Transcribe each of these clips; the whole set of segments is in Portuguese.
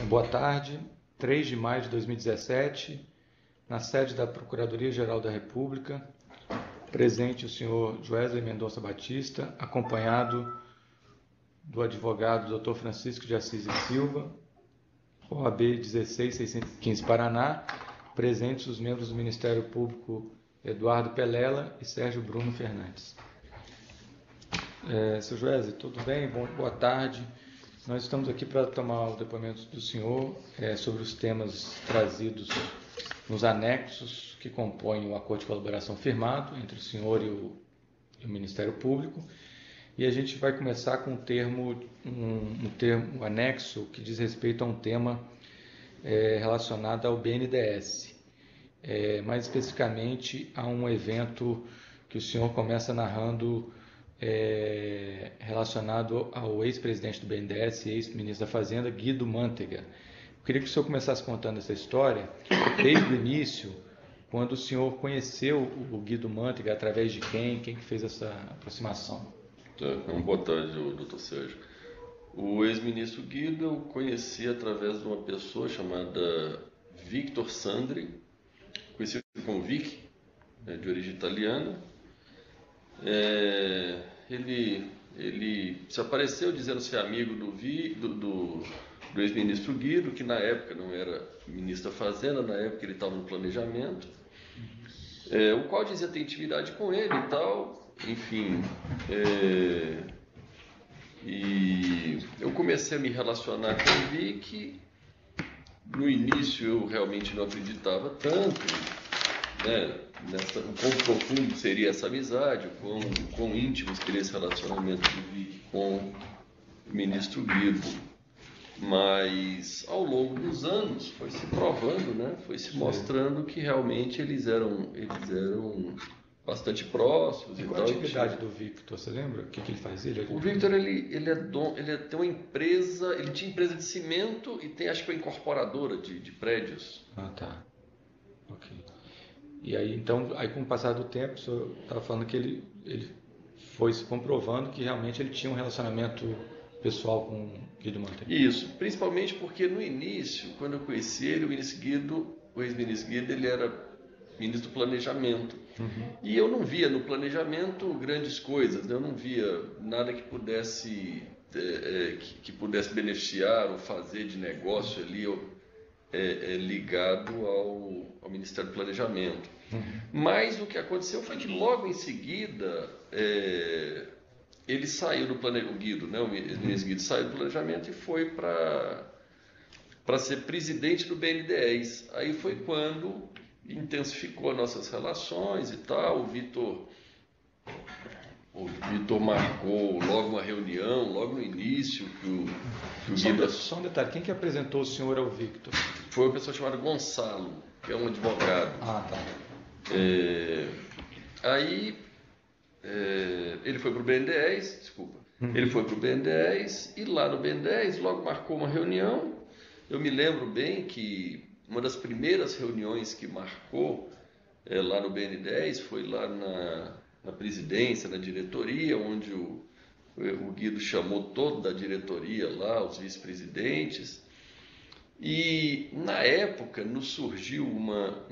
Boa tarde. 3 de maio de 2017, na sede da Procuradoria-Geral da República, presente o senhor Joesley Mendonça Batista, acompanhado do advogado Dr. Francisco de Assis e Silva, OAB 16615 Paraná, presentes os membros do Ministério Público Eduardo Pelela e Sérgio Bruno Fernandes. Sr. Joesley, tudo bem? Boa tarde. Nós estamos aqui para tomar o depoimento do senhor sobre os temas trazidos nos anexos que compõem o acordo de colaboração firmado entre o senhor e o Ministério Público. E a gente vai começar com um anexo que diz respeito a um tema relacionado ao BNDES, mais especificamente a um evento que o senhor começa narrando relacionado ao ex-presidente do BNDES e ex-ministro da Fazenda, Guido Mantega. Eu queria que o senhor começasse contando essa história desde o início, quando o senhor conheceu o Guido Mantega, através de quem fez essa aproximação. Boa tarde, doutor Sérgio. O ex-ministro Guido eu conheci através de uma pessoa chamada Victor Sandri, conhecido como Vic, de origem italiana. Ele se apareceu dizendo ser amigo do ex-ministro Guido, que na época não era ministro da Fazenda, na época ele estava no planejamento, o qual dizia ter intimidade com ele e tal, enfim. E eu comecei a me relacionar com o Vic. No início eu realmente não acreditava tanto, o quão profundo seria essa amizade, o quão íntimo seria esse relacionamento do Vic com o ministro Guido. Mas ao longo dos anos foi se provando, foi se mostrando que realmente eles eram bastante próximos. E qual a atividade do Victor? Você lembra? O que ele fazia? O Victor ele tem uma empresa, ele tinha empresa de cimento e tem, acho que, uma incorporadora de prédios. Ah, tá. Ok. E aí, então, com o passar do tempo, o senhor estava falando que ele foi se comprovando que realmente ele tinha um relacionamento pessoal com o Guido Mantega. Isso, principalmente porque no início, quando eu conheci ele, o ex-ministro Guido, ele era ministro do Planejamento. Uhum. E eu não via no planejamento grandes coisas, eu não via nada que pudesse beneficiar ou fazer de negócio ali ligado ao Ministério do Planejamento. Uhum. Mas o que aconteceu foi que logo em seguida ele saiu do planejamento, o Guido, o ministro Guido saiu do planejamento e foi para ser presidente do BNDES. Aí foi quando intensificou nossas relações e tal. O Vitor marcou logo uma reunião, logo no início, que o Guido... Só um detalhe, quem que apresentou o senhor ao Victor? Foi uma pessoa chamada Gonçalo, que é um advogado. Ah, tá. Aí ele foi para o BNDES, desculpa. Ele foi para o BNDES e lá no BNDES logo marcou uma reunião. Eu me lembro bem que uma das primeiras reuniões que marcou lá no BNDES foi lá na presidência, na diretoria, onde o Guido chamou toda a diretoria lá, os vice-presidentes. E na época nos surgiu uma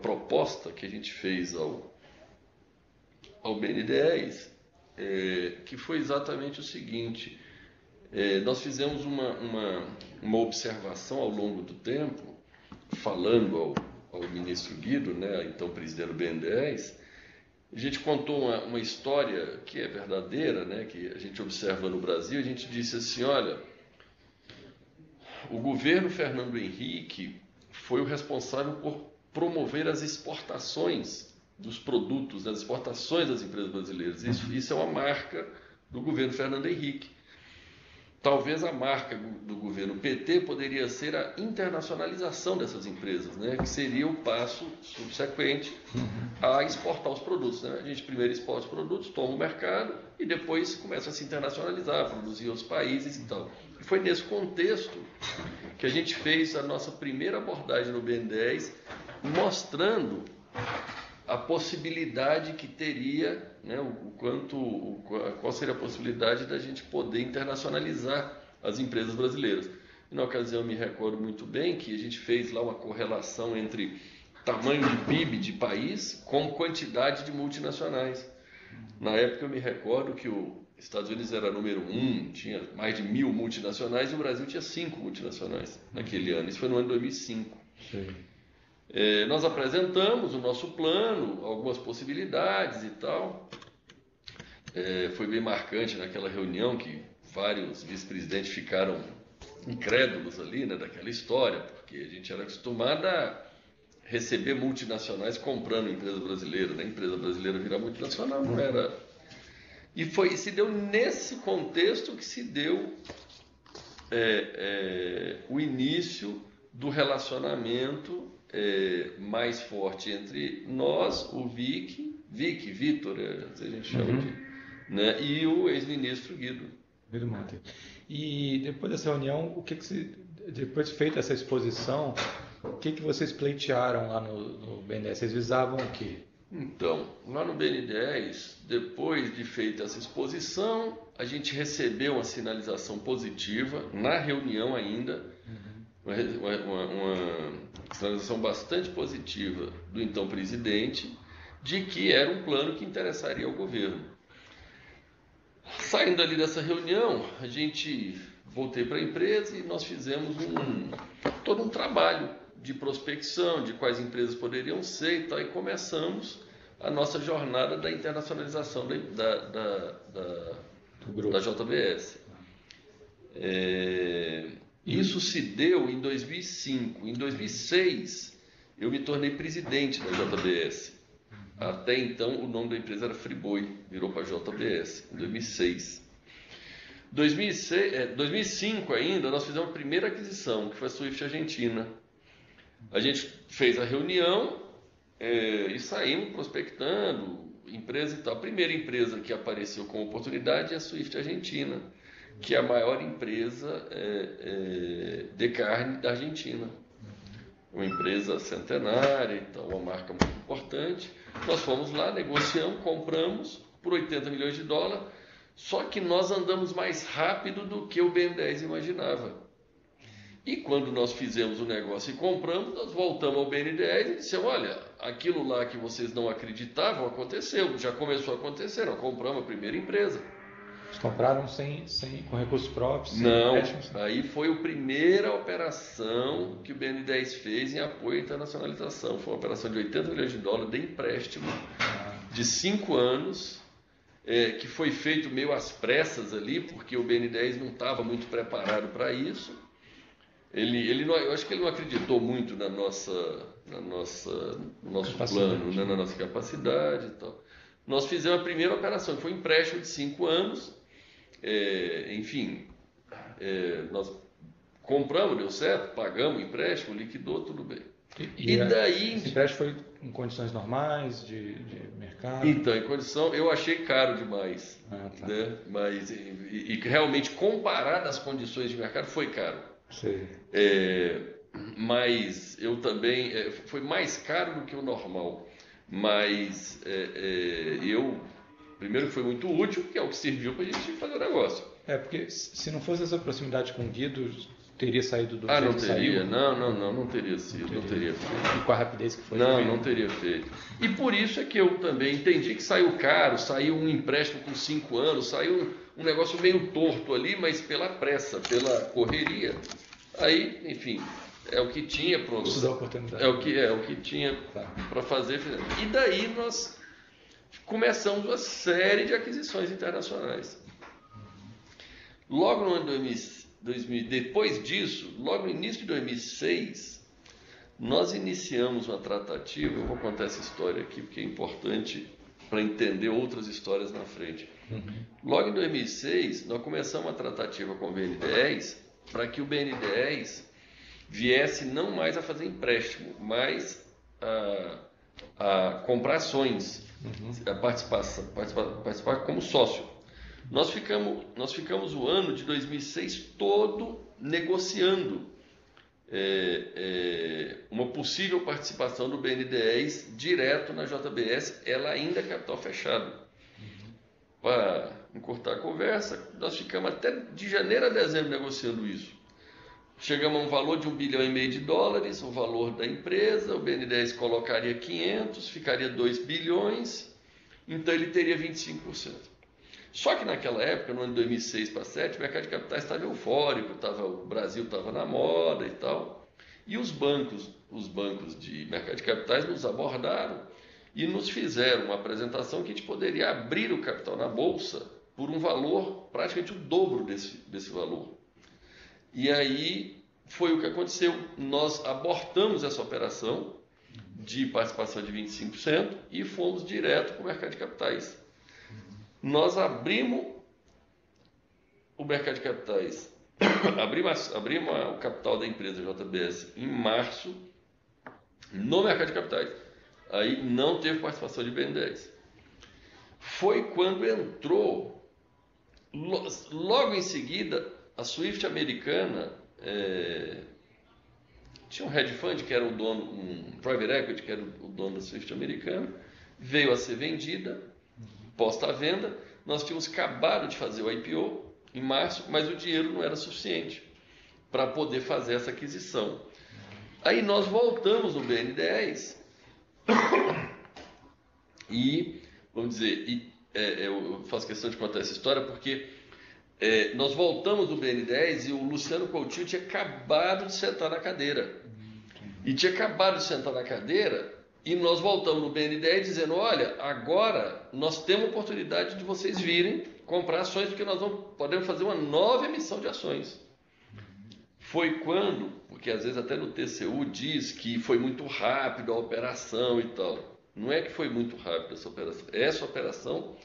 proposta que a gente fez ao BNDES, que foi exatamente o seguinte: nós fizemos uma observação ao longo do tempo, falando ao ministro Guido, então presidente do BNDES. A gente contou uma história que é verdadeira, que a gente observa no Brasil. A gente disse assim: olha, o governo Fernando Henrique foi o responsável por promover as exportações dos produtos, as exportações das empresas brasileiras. Isso é uma marca do governo Fernando Henrique. Talvez a marca do governo PT poderia ser a internacionalização dessas empresas, que seria o passo subsequente a exportar os produtos. A gente primeiro exporta os produtos, toma o mercado e depois começa a se internacionalizar, produzir em outros países e tal. E foi nesse contexto que a gente fez a nossa primeira abordagem no BNDES, mostrando a possibilidade que teria, qual seria a possibilidade da gente poder internacionalizar as empresas brasileiras. E na ocasião eu me recordo muito bem que a gente fez lá uma correlação entre tamanho de PIB de país com quantidade de multinacionais. Na época eu me recordo que os Estados Unidos era número 1, tinha mais de 1.000 multinacionais, e o Brasil tinha 5 multinacionais naquele ano. Isso foi no ano 2005. Sim. Nós apresentamos o nosso plano, algumas possibilidades e tal. Foi bem marcante naquela reunião que vários vice-presidentes ficaram incrédulos ali, né, daquela história, porque a gente era acostumado a receber multinacionais comprando empresa brasileira, né? Empresa brasileira virar multinacional não era. E se deu nesse contexto que se deu o início do relacionamento mais forte entre nós, o Vitor, a gente chama de, né, e o ex-ministro Guido Monteiro. E depois dessa reunião, depois de feita essa exposição, o que vocês pleitearam lá no BNDES? Vocês visavam o quê? Então, lá no BNDES, depois de feita essa exposição, a gente recebeu uma sinalização positiva na reunião ainda, uma sinalização bastante positiva do então presidente, de que era um plano que interessaria ao governo. Saindo ali dessa reunião, a gente voltei para a empresa e nós fizemos todo um trabalho de prospecção, de quais empresas poderiam ser e tal, e começamos a nossa jornada da internacionalização da JBS. Isso se deu em 2005. Em 2006, eu me tornei presidente da JBS. Até então, o nome da empresa era Friboi, virou para JBS, em 2006. 2005 ainda, nós fizemos a primeira aquisição, que foi a Swift Argentina. A gente fez a reunião e saímos prospectando, empresa e tal. A primeira empresa que apareceu com oportunidade é a Swift Argentina, que é a maior empresa de carne da Argentina. Uma empresa centenária, então, uma marca muito importante. Nós fomos lá, negociamos, compramos por 80 milhões de dólares, só que nós andamos mais rápido do que o BNDES imaginava. E quando nós fizemos o negócio e compramos, nós voltamos ao BNDES e dissemos, olha, aquilo lá que vocês não acreditavam aconteceu, já começou a acontecer, nós compramos a primeira empresa. Vocês compraram com recursos próprios? Não, aí foi a primeira operação que o BNDES fez em apoio à internacionalização. Foi uma operação de 80 milhões de dólares de empréstimo de 5 anos, que foi feito meio às pressas ali, porque o BNDES não estava muito preparado para isso. Eu acho que ele não acreditou muito no nosso plano, né, na nossa capacidade e tal. Nós fizemos a primeira operação, que foi um empréstimo de 5 anos. Nós compramos, deu certo, pagamos o empréstimo, liquidou, tudo bem. E daí... Esse empréstimo foi em condições normais de mercado? Então, em condição, eu achei caro demais. Tá. Né? Mas, e realmente, comparado às condições de mercado, foi caro. Sim. Mas eu também... foi mais caro do que o normal. Mas primeiro que foi muito útil, que é o que serviu para a gente fazer o negócio. Porque se não fosse essa proximidade com o Guido, teria saído do jeito não que teria? Saiu? Não teria sido, não teria feito. E com a rapidez que foi? Não teria feito. E por isso é que eu também entendi que saiu caro, saiu um empréstimo com 5 anos, saiu um negócio meio torto ali, mas pela pressa, pela correria. Aí, enfim... É o que tinha, pronto. É o que tinha para fazer. E daí nós começamos uma série de aquisições internacionais. Logo no ano 2000, depois disso, logo no início de 2006, nós iniciamos uma tratativa. Eu vou contar essa história aqui porque é importante para entender outras histórias na frente. Logo em 2006, nós começamos uma tratativa com o BNDES para que o BNDES viesse não mais a fazer empréstimo, mas a comprar ações, a participar como sócio. Nós ficamos o ano de 2006 todo negociando uma possível participação do BNDES direto na JBS, ela ainda é capital fechado. encurtar a conversa, nós ficamos até de janeiro a dezembro negociando isso. Chegamos a um valor de $1,5 bilhão, o valor da empresa, o BNDES colocaria 500, ficaria 2 bilhões, então ele teria 25%. Só que naquela época, no ano de 2006 para 2007, o mercado de capitais estava eufórico, o Brasil estava na moda e tal, e os bancos de mercado de capitais nos abordaram e nos fizeram uma apresentação que a gente poderia abrir o capital na Bolsa por um valor praticamente o dobro desse valor. E aí foi o que aconteceu. Nós abortamos essa operação de participação de 25% e fomos direto para o mercado de capitais. Nós abrimos o mercado de capitais, abrimos o capital da empresa JBS em março no mercado de capitais. Aí não teve participação de BNDES. Foi quando entrou, logo em seguida, a Swift americana, tinha um hedge fund que era o dono, um private equity que era o dono da Swift americana, veio a ser vendida, posta à venda. Nós tínhamos acabado de fazer o IPO em março, mas o dinheiro não era suficiente para poder fazer essa aquisição. Aí nós voltamos no BN10 e, vamos dizer, eu faço questão de contar essa história porque nós voltamos no BN10 e o Luciano Coutinho tinha acabado de sentar na cadeira. E tinha acabado de sentar na cadeira e nós voltamos no BN10 dizendo, olha, agora nós temos a oportunidade de vocês virem comprar ações porque nós podemos fazer uma nova emissão de ações. Foi quando, porque às vezes até no TCU diz que foi muito rápido a operação e tal. Não é que foi muito rápido essa operação. Essa operação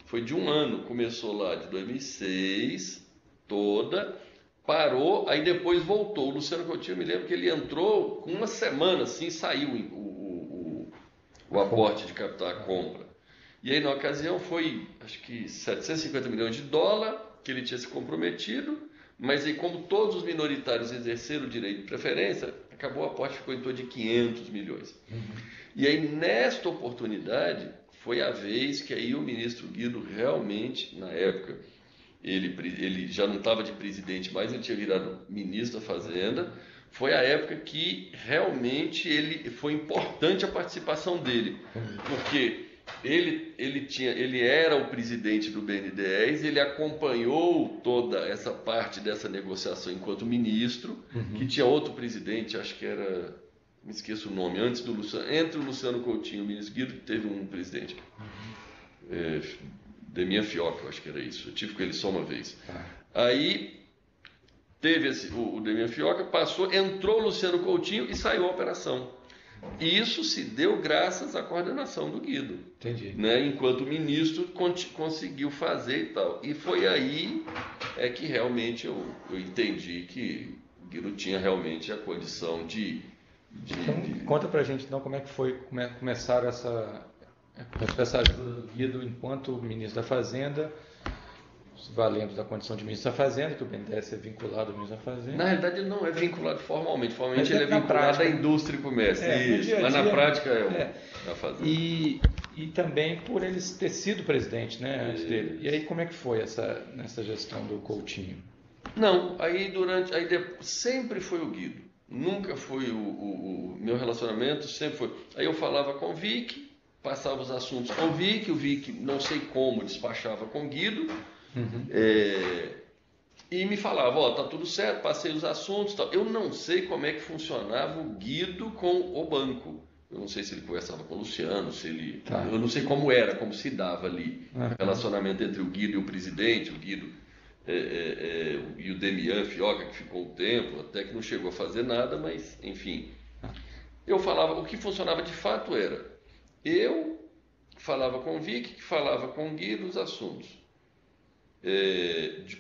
foi de um ano, começou lá de 2006, toda, parou, aí depois voltou. O Luciano Coutinho, me lembro que ele entrou com uma semana, assim, saiu o aporte de capital, a compra. E aí, na ocasião, foi, acho que $750 milhões que ele tinha se comprometido, mas aí, como todos os minoritários exerceram o direito de preferência, acabou o aporte, ficou em torno de 500 milhões. E aí, nesta oportunidade, foi a vez que aí o ministro Guido realmente, na época, ele já não estava de presidente mais, ele tinha virado ministro da Fazenda. Foi a época que realmente foi importante a participação dele, porque ele era o presidente do BNDES, ele acompanhou toda essa parte dessa negociação enquanto ministro, que tinha outro presidente, acho que era, me esqueço o nome, entre o Luciano Coutinho e o ministro Guido, teve um presidente, Demian Fioca, eu acho que era isso, eu tive com ele só uma vez. Aí teve o Demian Fioca, passou, entrou o Luciano Coutinho e saiu a operação. E isso se deu graças à coordenação do Guido. Entendi. Né? Enquanto o ministro conseguiu fazer e tal. E foi aí que realmente eu entendi que o Guido tinha realmente a condição de... Então, conta pra gente então como é que foi começar essa ajuda do Guido enquanto ministro da Fazenda, valendo da condição de ministro da Fazenda, que o BNDES é vinculado ao ministro da Fazenda. Na realidade, ele não é vinculado formalmente. Formalmente, ele é vinculado prática, à indústria e comércio. Isso. Mas na prática é a Fazenda. E também por ele ter sido presidente, né, antes dele. E aí, como é que foi nessa gestão do Coutinho? Não, sempre foi o Guido. Nunca foi o meu relacionamento, sempre foi. Aí eu falava com o Vic, passava os assuntos com o Vic, não sei como, despachava com o Guido. E me falava, tá tudo certo, passei os assuntos, tal. Eu não sei como é que funcionava o Guido com o banco. Eu não sei se ele conversava com o Luciano, eu não sei como se dava ali o relacionamento entre o Guido e o presidente, o Guido e o Demian Fioca, que ficou um tempo, até que não chegou a fazer nada, mas enfim. Eu falava, o que funcionava de fato era, eu falava com o Vic, que falava com o Guido os assuntos.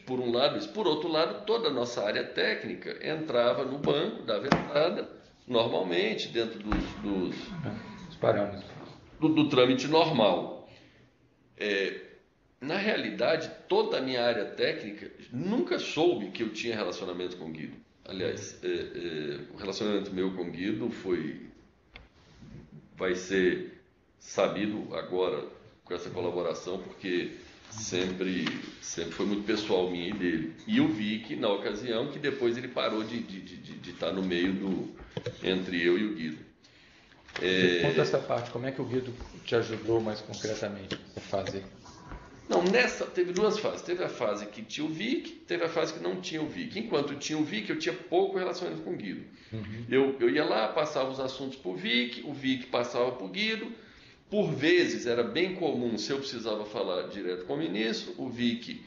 Por um lado isso. Por outro lado, toda a nossa área técnica entrava no banco, dava entrada, normalmente, dentro dos parâmetros. Do trâmite normal. Na realidade, toda a minha área técnica nunca soube que eu tinha relacionamento com o Guido. Aliás, o relacionamento meu com o Guido vai ser sabido agora com essa colaboração, porque sempre foi muito pessoal minha e dele. E o Vic, na ocasião, que depois ele parou de estar no meio entre eu e o Guido. Conta essa parte, como é que o Guido te ajudou mais concretamente a fazer? Não, teve duas fases. Teve a fase que tinha o Vic, teve a fase que não tinha o Vic. Enquanto tinha o Vic, eu tinha pouco relacionamento com o Guido. Eu ia lá, passava os assuntos para o Vic passava para o Guido. Por vezes, era bem comum, se eu precisava falar direto com o ministro, o Vic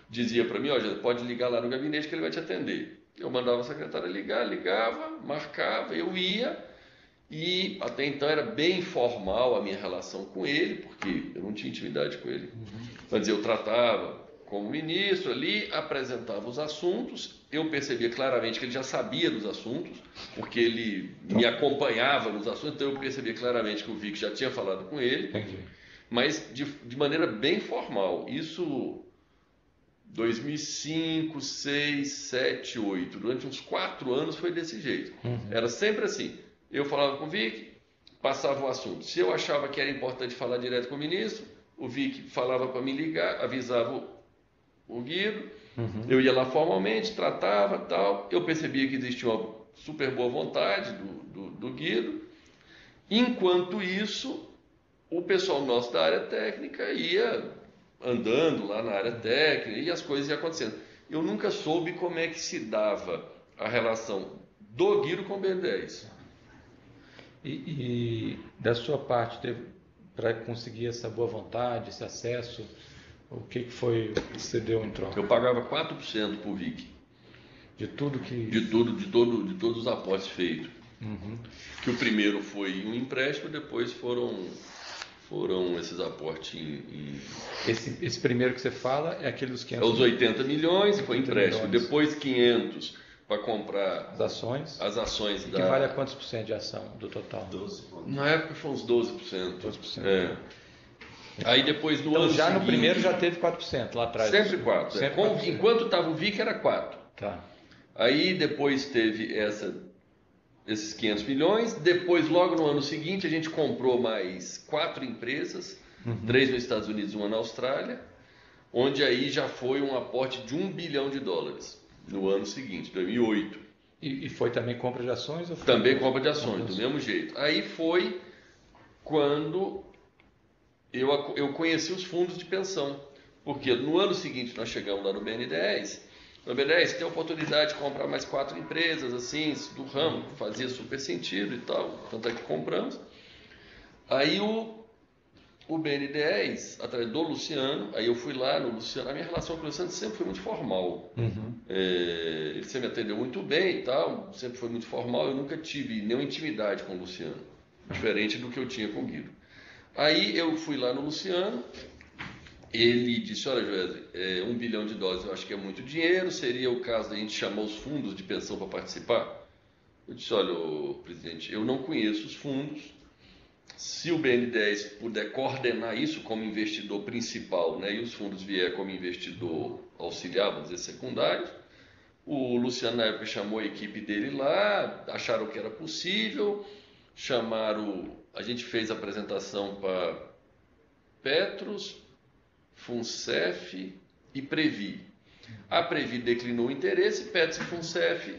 dizia para mim, olha, pode ligar lá no gabinete que ele vai te atender. Eu mandava a secretária ligar, ligava, marcava, eu ia. E até então era bem informal a minha relação com ele, porque eu não tinha intimidade com ele. Mas eu tratava como ministro ali, apresentava os assuntos, eu percebia claramente que ele já sabia dos assuntos, porque ele me acompanhava nos assuntos, então eu percebia claramente que o Vic já tinha falado com ele, mas de maneira bem formal. Isso 2005, 6, 7, 8, durante uns 4 anos foi desse jeito. Era sempre assim. Eu falava com o Vic, passava o assunto. Se eu achava que era importante falar direto com o ministro, o Vic falava para me ligar, avisava o Guido, eu ia lá formalmente, tratava, tal. Eu percebia que existia uma super boa vontade do Guido. Enquanto isso, o pessoal nosso da área técnica ia andando lá na área técnica e as coisas iam acontecendo. Eu nunca soube como é que se dava a relação do Guido com o BNDES. E da sua parte, para conseguir essa boa vontade, esse acesso, o que foi que você deu em troca? Eu pagava 4% por Vic. De tudo que... De todos os aportes feitos. Que o primeiro foi um empréstimo, depois foram esses aportes em... Esse primeiro que você fala é aquele dos 500... É os 80 milhões, foi empréstimo. Milhões. Depois 500 para comprar as ações. As ações que vale a quantos por cento de ação do total? 12. Na época foi uns 12%. 12%. É. Aí depois no então, ano já seguinte, no primeiro já teve 4% lá atrás. Sempre 4%. Sempre 4%. Enquanto estava o Vic era 4%. Tá. Aí depois teve esses 500 milhões. Depois, logo no ano seguinte, a gente comprou mais 4 empresas, 3 nos Estados Unidos e 1 na Austrália, onde aí já foi um aporte de $1 bilhão no ano seguinte, 2008. E foi também compra de ações? Ou foi também compra de ações, do mesmo jeito. Aí foi quando eu conheci os fundos de pensão, porque no ano seguinte nós chegamos lá no BNDES. No BNDES tem a oportunidade de comprar mais 4 empresas, assim, do ramo, fazia super sentido e tal, tanto é que compramos. Aí o BNDES, através do Luciano, aí eu fui lá no Luciano, a minha relação com o Luciano sempre foi muito formal. Ele sempre me atendeu muito bem e tal, sempre foi muito formal, eu nunca tive nenhuma intimidade com o Luciano, diferente do que eu tinha com o Guido. Aí eu fui lá no Luciano, ele disse, olha Joesley, $1 bilhão eu acho que é muito dinheiro, seria o caso da gente chamar os fundos de pensão para participar? Eu disse, olha, presidente, eu não conheço os fundos, se o BNDES puder coordenar isso como investidor principal, né, e os fundos vier como investidor auxiliar, vamos dizer, secundário, o Luciano na época chamou a equipe dele lá, acharam que era possível, a gente fez a apresentação para Petros, FUNCEF e Previ. A Previ declinou o interesse, Petros e FUNCEF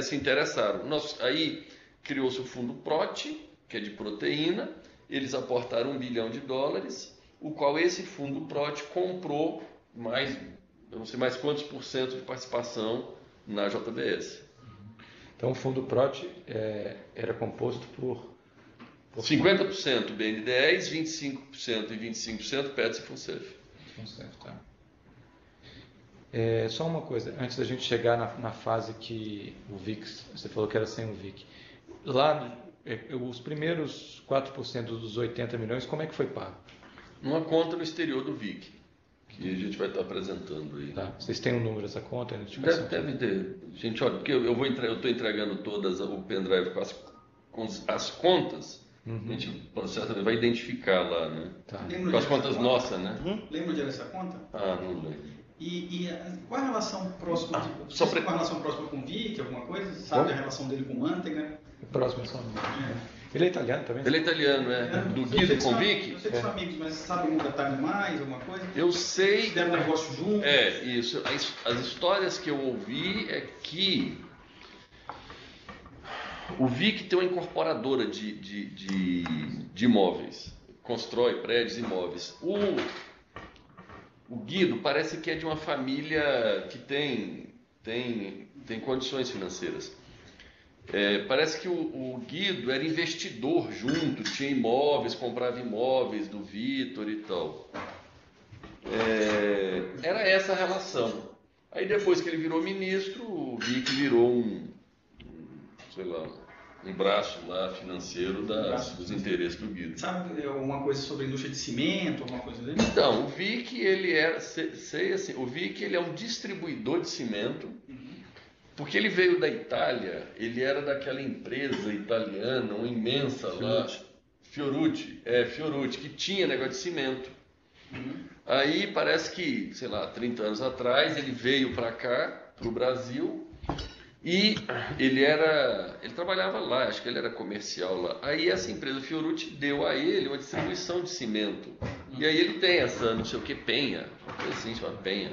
se interessaram. Aí criou-se o fundo PROT, que é de proteína, eles aportaram $1 bilhão, o qual esse fundo PROT comprou mais, eu não sei mais quantos por cento de participação na JBS. Então o fundo PROT era composto por 50% BNDES, 25% e 25% Petros e FUNCEF. Tá. Só uma coisa, antes da gente chegar na fase que o VIC, você falou que era sem o VIC. Lá, os primeiros 4% dos 80 milhões, como é que foi pago? Numa conta no exterior do VIC, que a gente vai estar apresentando aí. Tá. Vocês têm o número dessa conta? Deve ter. Gente, olha, porque eu estou entregando todas o pendrive com as contas, a gente certamente vai identificar lá, né? Tá. Com as contas nossas, né? Lembra o dia dessa conta? Não lembro. E qual a relação próxima? Qual a relação próxima com o Vic, alguma coisa? Sabe a relação dele com Manteiga? Próximo só. Ele é italiano também? Ele é italiano, do Guido com Vic. Vocês são amigos, mas sabe algum detalhe mais, alguma coisa? Eu sei. Fizeram um negócio junto? Isso. As histórias que eu ouvi é que o Vic tem uma incorporadora de imóveis, constrói prédios e imóveis. O Guido parece que é de uma família que tem condições financeiras. Parece que o Guido era investidor junto, tinha imóveis, comprava imóveis do Vitor e tal. Era essa a relação. Aí depois que ele virou ministro, o Vic virou um braço lá financeiro dos interesses do Guido. Sabe alguma coisa sobre a indústria de cimento, alguma coisa dele? Então, o Vic, ele era, o Vic, ele é um distribuidor de cimento, porque ele veio da Itália, ele era daquela empresa italiana, uma imensa lá, Fiorucci, que tinha negócio de cimento. Aí parece que, 30 anos atrás, ele veio para cá, para o Brasil, e ele trabalhava lá, acho que ele era comercial lá. Aí essa empresa Fiorucci deu a ele uma distribuição de cimento. E aí ele tem essa, não sei o que, Penha, uma coisa assim, chama Penha.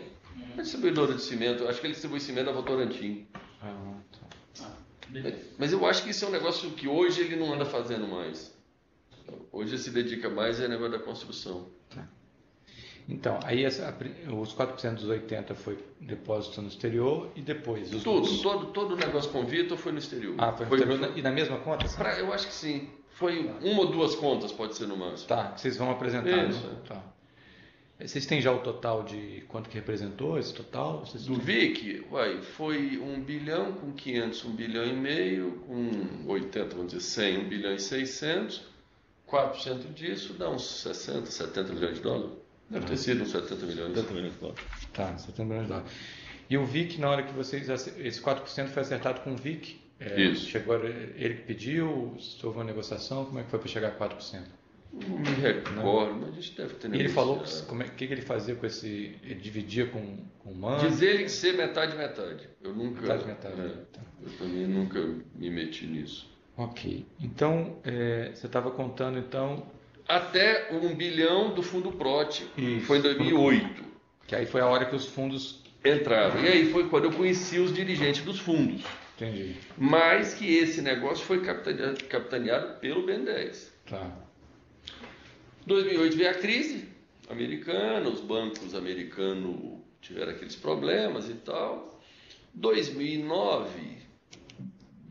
Uma distribuidora de cimento, acho que ele distribui cimento da Votorantim. Mas eu acho que isso é um negócio que hoje ele não anda fazendo mais. Hoje ele se dedica mais ao negócio da construção. Então, aí os 4% dos 80 foi depósito no exterior e depois? Todo o negócio com o Vitor foi no exterior. Foi e na mesma conta? Eu acho que sim. Foi uma ou duas contas, pode ser no máximo. Tá, que vocês vão apresentar. Isso. Né? Tá. Vocês têm já o total de quanto que representou esse total? Do Vic, foi 1 bilhão com 500, 1 bilhão e meio, com 80, vamos dizer 100, 1 bilhão e 600. 4% disso dá uns 60, 70 milhões de dólares. Deve ter sido uns 70 milhões. 70 milhões de dólares. Tá, 70 milhões de dólares. E o Vic, na hora que vocês... Esse 4% foi acertado com o Vic? Isso. Chegou, ele que pediu? Houve uma negociação? Como é que foi para chegar a 4%? Não me recordo, mas a gente deve ter negociado. E ele falou o que ele fazia com esse... Ele dividia com o mano? Diz ele que ser metade. Eu nunca... Metade. Tá. Eu também nunca me meti nisso. Ok. Então, você estava contando, então... Até 1 bilhão do fundo PROT, Isso, foi em 2008. Que aí foi a hora que os fundos... entraram. E aí foi quando eu conheci os dirigentes dos fundos. Entendi. Mas que esse negócio foi capitaneado pelo BNDES. Tá. 2008 veio a crise americana, os bancos americanos tiveram aqueles problemas e tal. 2009,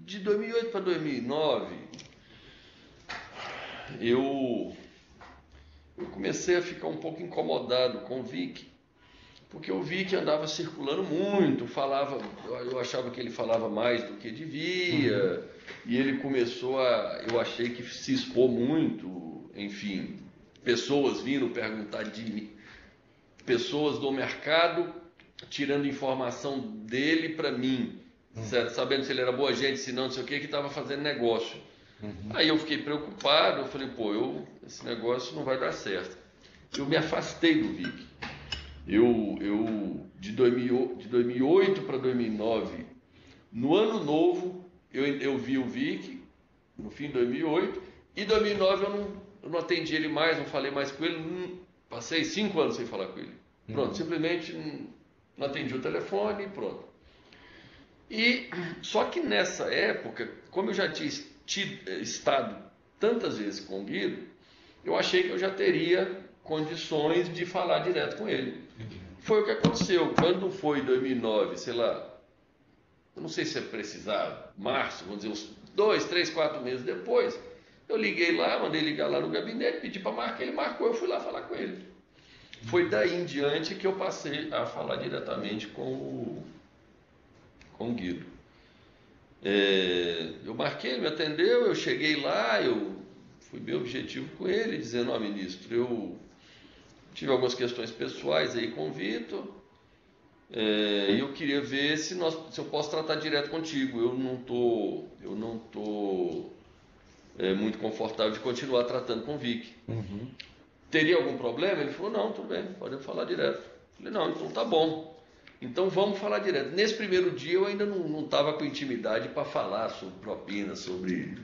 de 2008 para 2009, eu comecei a ficar um pouco incomodado com o Vic, porque o Vic andava circulando muito, eu achava que ele falava mais do que devia, e ele começou eu achei que se expor muito, enfim, pessoas vindo perguntar de mim, pessoas do mercado tirando informação dele para mim, certo? Sabendo se ele era boa gente, se não sei o que estava fazendo negócio. Aí eu fiquei preocupado, eu falei, esse negócio não vai dar certo. Eu me afastei do Vic. De 2008 para 2009, no ano novo, eu vi o Vic, no fim de 2008, e em 2009 eu não atendi ele mais, não falei mais com ele, passei 5 anos sem falar com ele. Pronto, simplesmente não atendi o telefone e pronto. Só que nessa época, como eu já tinha estado tantas vezes com o Guido, eu achei que eu já teria condições de falar direto com ele. Foi o que aconteceu. Quando foi 2009, eu não sei se é precisar, março, vamos dizer, uns 2, 3, 4 meses depois, eu liguei lá, mandei ligar lá no gabinete, pedi para marcar, ele marcou, eu fui lá falar com ele. Foi daí em diante que eu passei a falar diretamente com o Guido. Eu marquei, ele me atendeu, eu cheguei lá, eu fui bem objetivo com ele, dizendo, ministro, eu tive algumas questões pessoais aí com o Vitor, e eu queria ver se eu posso tratar direto contigo. Eu não tô muito confortável de continuar tratando com o Vic. Teria algum problema? Ele falou, não, tudo bem, podemos falar direto. Eu falei, não, então tá bom. Então vamos falar direto. Nesse primeiro dia eu ainda não estava com intimidade para falar sobre propina, sobre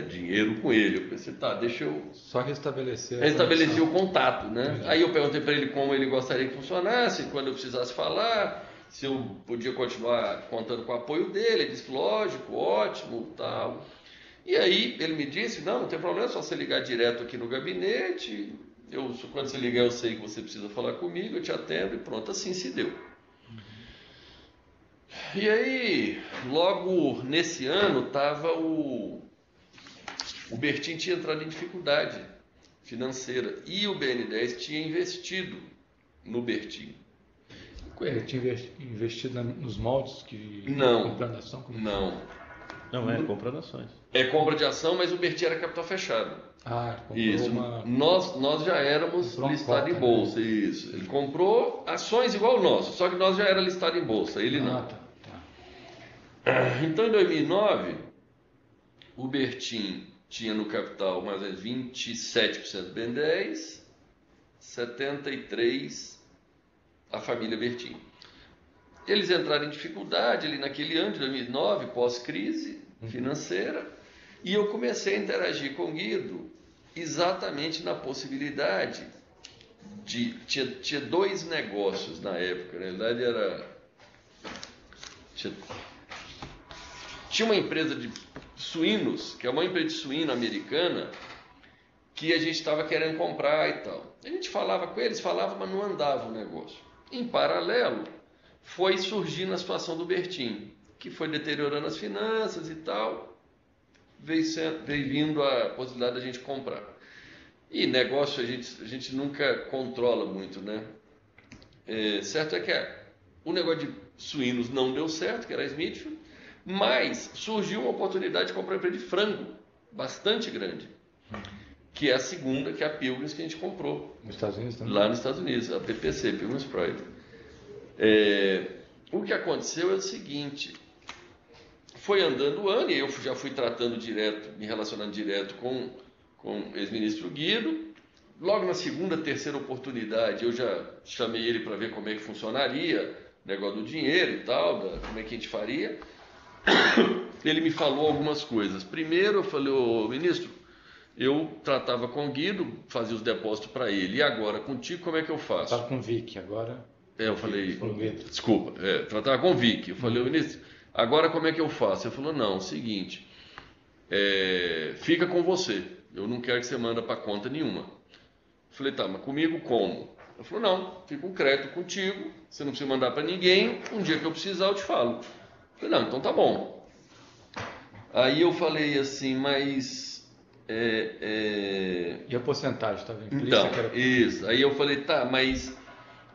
dinheiro com ele. Eu pensei, tá, deixa eu... Só restabelecer o contato, né? Entendi. Aí eu perguntei para ele como ele gostaria que funcionasse, quando eu precisasse falar, se eu podia continuar contando com o apoio dele. Ele disse, lógico, ótimo, tal. E aí ele me disse, não tem problema, é só você ligar direto aqui no gabinete. Quando você ligar eu sei que você precisa falar comigo, eu te atendo e pronto, assim se deu. E aí, logo nesse ano, o Bertin tinha entrado em dificuldade financeira e o BN10 tinha investido no Bertin. Ele tinha investido nos moldes que... Não. Comprando ação? Não, é comprando ações. É compra de ação, mas o Bertin era capital fechado. Comprou isso. Nós já éramos listados em bolsa, né? Isso. Ele comprou ações igual o nosso, só que nós já era listado em bolsa, ele não. Tá. Então, em 2009, o Bertin tinha no capital mais ou menos 27% BN10, 73% a família Bertin. Eles entraram em dificuldade ali naquele ano de 2009, pós-crise financeira, e eu comecei a interagir com o Guido exatamente na possibilidade de... Tinha dois negócios na época, na realidade tinha uma empresa de suínos, que é uma empresa de suíno americana, que a gente estava querendo comprar e tal. A gente falava com eles, mas não andava o negócio. Em paralelo, foi surgindo a situação do Bertin, que foi deteriorando as finanças e tal, veio vindo a possibilidade da gente comprar. E negócio a gente nunca controla muito, né? Certo é que o negócio de suínos não deu certo, que era a Smithfield, mas surgiu uma oportunidade de comprar uma empresa de frango, bastante grande, que é a segunda, que é a Pilgrims, que a gente comprou. Nos Estados Unidos também? Lá nos Estados Unidos, a PPC, Pilgrims Pride. O que aconteceu é o seguinte, foi andando o ano, e eu já fui tratando direto, me relacionando direto com o ex-ministro Guido. Logo na segunda, terceira oportunidade, eu já chamei ele para ver como é que funcionaria, o negócio do dinheiro e tal, como é que a gente faria. Ele me falou algumas coisas. Primeiro eu falei, ministro, eu tratava com o Guido, fazia os depósitos para ele, e agora contigo como é que eu faço? Estava com o Vic, agora... Eu falei, desculpa, tratava com o Vic. Eu falei, ministro, agora como é que eu faço? Ele falou, não, é o seguinte, fica com você, eu não quero que você manda para conta nenhuma. Eu falei, tá, mas comigo como? Ele falou, não, fica um crédito contigo, você não precisa mandar para ninguém, um dia que eu precisar eu te falo. Eu falei, não, então tá bom. Aí eu falei assim, mas... E a porcentagem estava implícita? Então, isso. Aí eu falei, tá, mas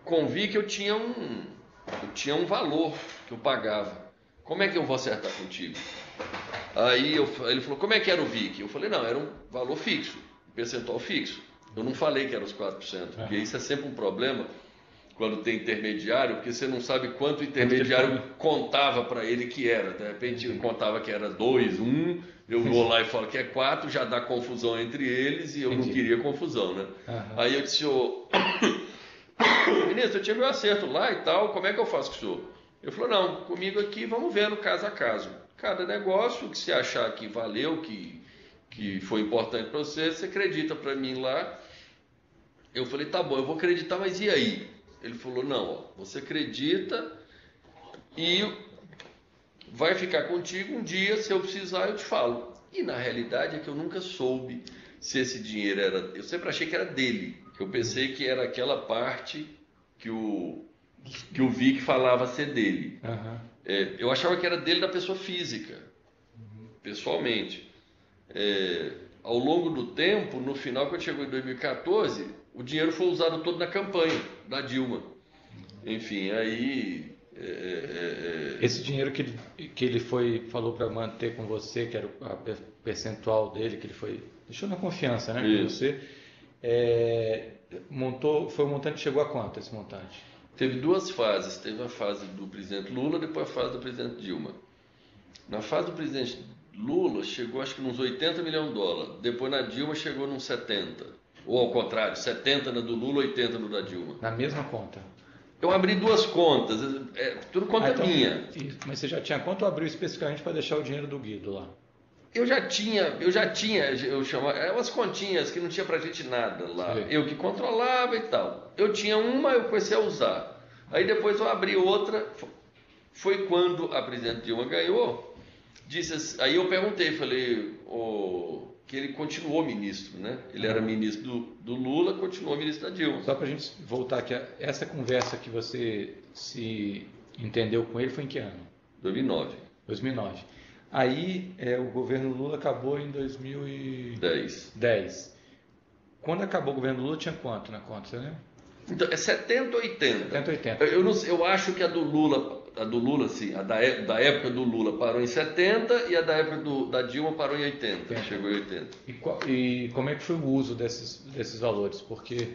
convi que eu tinha um valor que eu pagava. Como é que eu vou acertar contigo? Aí ele falou, como é que era o VIC? Eu falei, não, era um valor fixo, um percentual fixo. Eu não falei que era os 4%, porque isso é sempre um problema quando tem intermediário, porque você não sabe quanto o intermediário contava para ele que era. De repente ele contava que era 2, 1, eu vou lá e falo que é 4, já dá confusão entre eles e eu não queria confusão, né? Aí eu disse, ministro, eu tive um acerto lá e tal, como é que eu faço com o senhor? Ele falou, não, comigo aqui vamos vendo caso a caso. Cada negócio que você achar que valeu, que foi importante para você, você acredita para mim lá. Eu falei, tá bom, eu vou acreditar, mas e aí? Ele falou, não, você acredita e vai ficar contigo um dia, se eu precisar eu te falo. E na realidade é que eu nunca soube se esse dinheiro era... Eu sempre achei que era dele. Eu pensei que era aquela parte que o Vic falava ser dele. Eu achava que era dele da pessoa física, pessoalmente. Ao longo do tempo, no final, quando chegou em 2014, o dinheiro foi usado todo na campanha da Dilma. Enfim, aí... Esse dinheiro que ele falou para manter com você, que era a percentual dele, que ele deixou na confiança, né, com você, foi um montante que chegou a quanto, esse montante? Teve duas fases. Teve a fase do presidente Lula, depois a fase do presidente Dilma. Na fase do presidente Lula, chegou acho que nos 80 milhões de dólares. Depois na Dilma chegou nos 70. Ou ao contrário, 70 na do Lula, 80 no da Dilma. Na mesma conta? Eu abri 2 contas, tudo conta então, minha. Mas você já tinha conta ou abriu especificamente para deixar o dinheiro do Guido lá? Eu chamava, eram umas continhas que não tinha pra gente nada lá. Sim. Eu que controlava e tal. Eu tinha uma, eu comecei a usar. Aí depois eu abri outra. Foi quando a presidente Dilma ganhou. Disse assim, aí eu perguntei, falei, que ele continuou ministro, né? Ele era ministro do Lula, continuou ministro da Dilma. Só para a gente voltar aqui, essa conversa que você se entendeu com ele foi em que ano? 2009. 2009. Aí o governo Lula acabou em 2010. 10. Quando acabou o governo Lula tinha quanto na conta, você lembra? Então, é 70 ou 80. 70, 80. Eu acho que a do Lula, sim, a da época do Lula parou em 70 e a da época da Dilma parou em 80. Chegou em 80. E como é que foi o uso desses valores? Porque...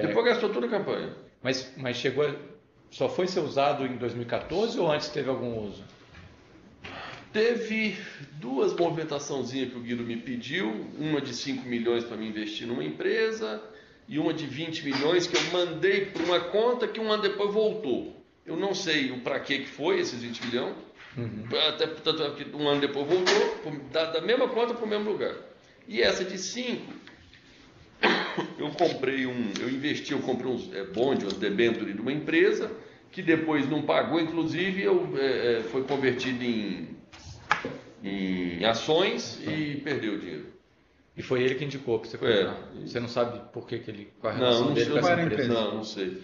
Depois gastou toda a campanha. Mas só foi ser usado em 2014 ou antes teve algum uso? Teve 2 movimentaçãozinhas que o Guido me pediu, uma de 5 milhões para me investir numa empresa e uma de 20 milhões que eu mandei para uma conta que um ano depois voltou. Eu não sei o para que foi esses 20 milhões, até portanto que um ano depois voltou, da mesma conta para o mesmo lugar. E essa de 5, eu comprei uns bonde, umas debêntures de uma empresa, que depois não pagou, inclusive foi convertido em ações e perdeu o dinheiro. E foi ele que indicou para você comprar. Você não sabe por que ele, qual a relação dele com essa empresa? Não sei.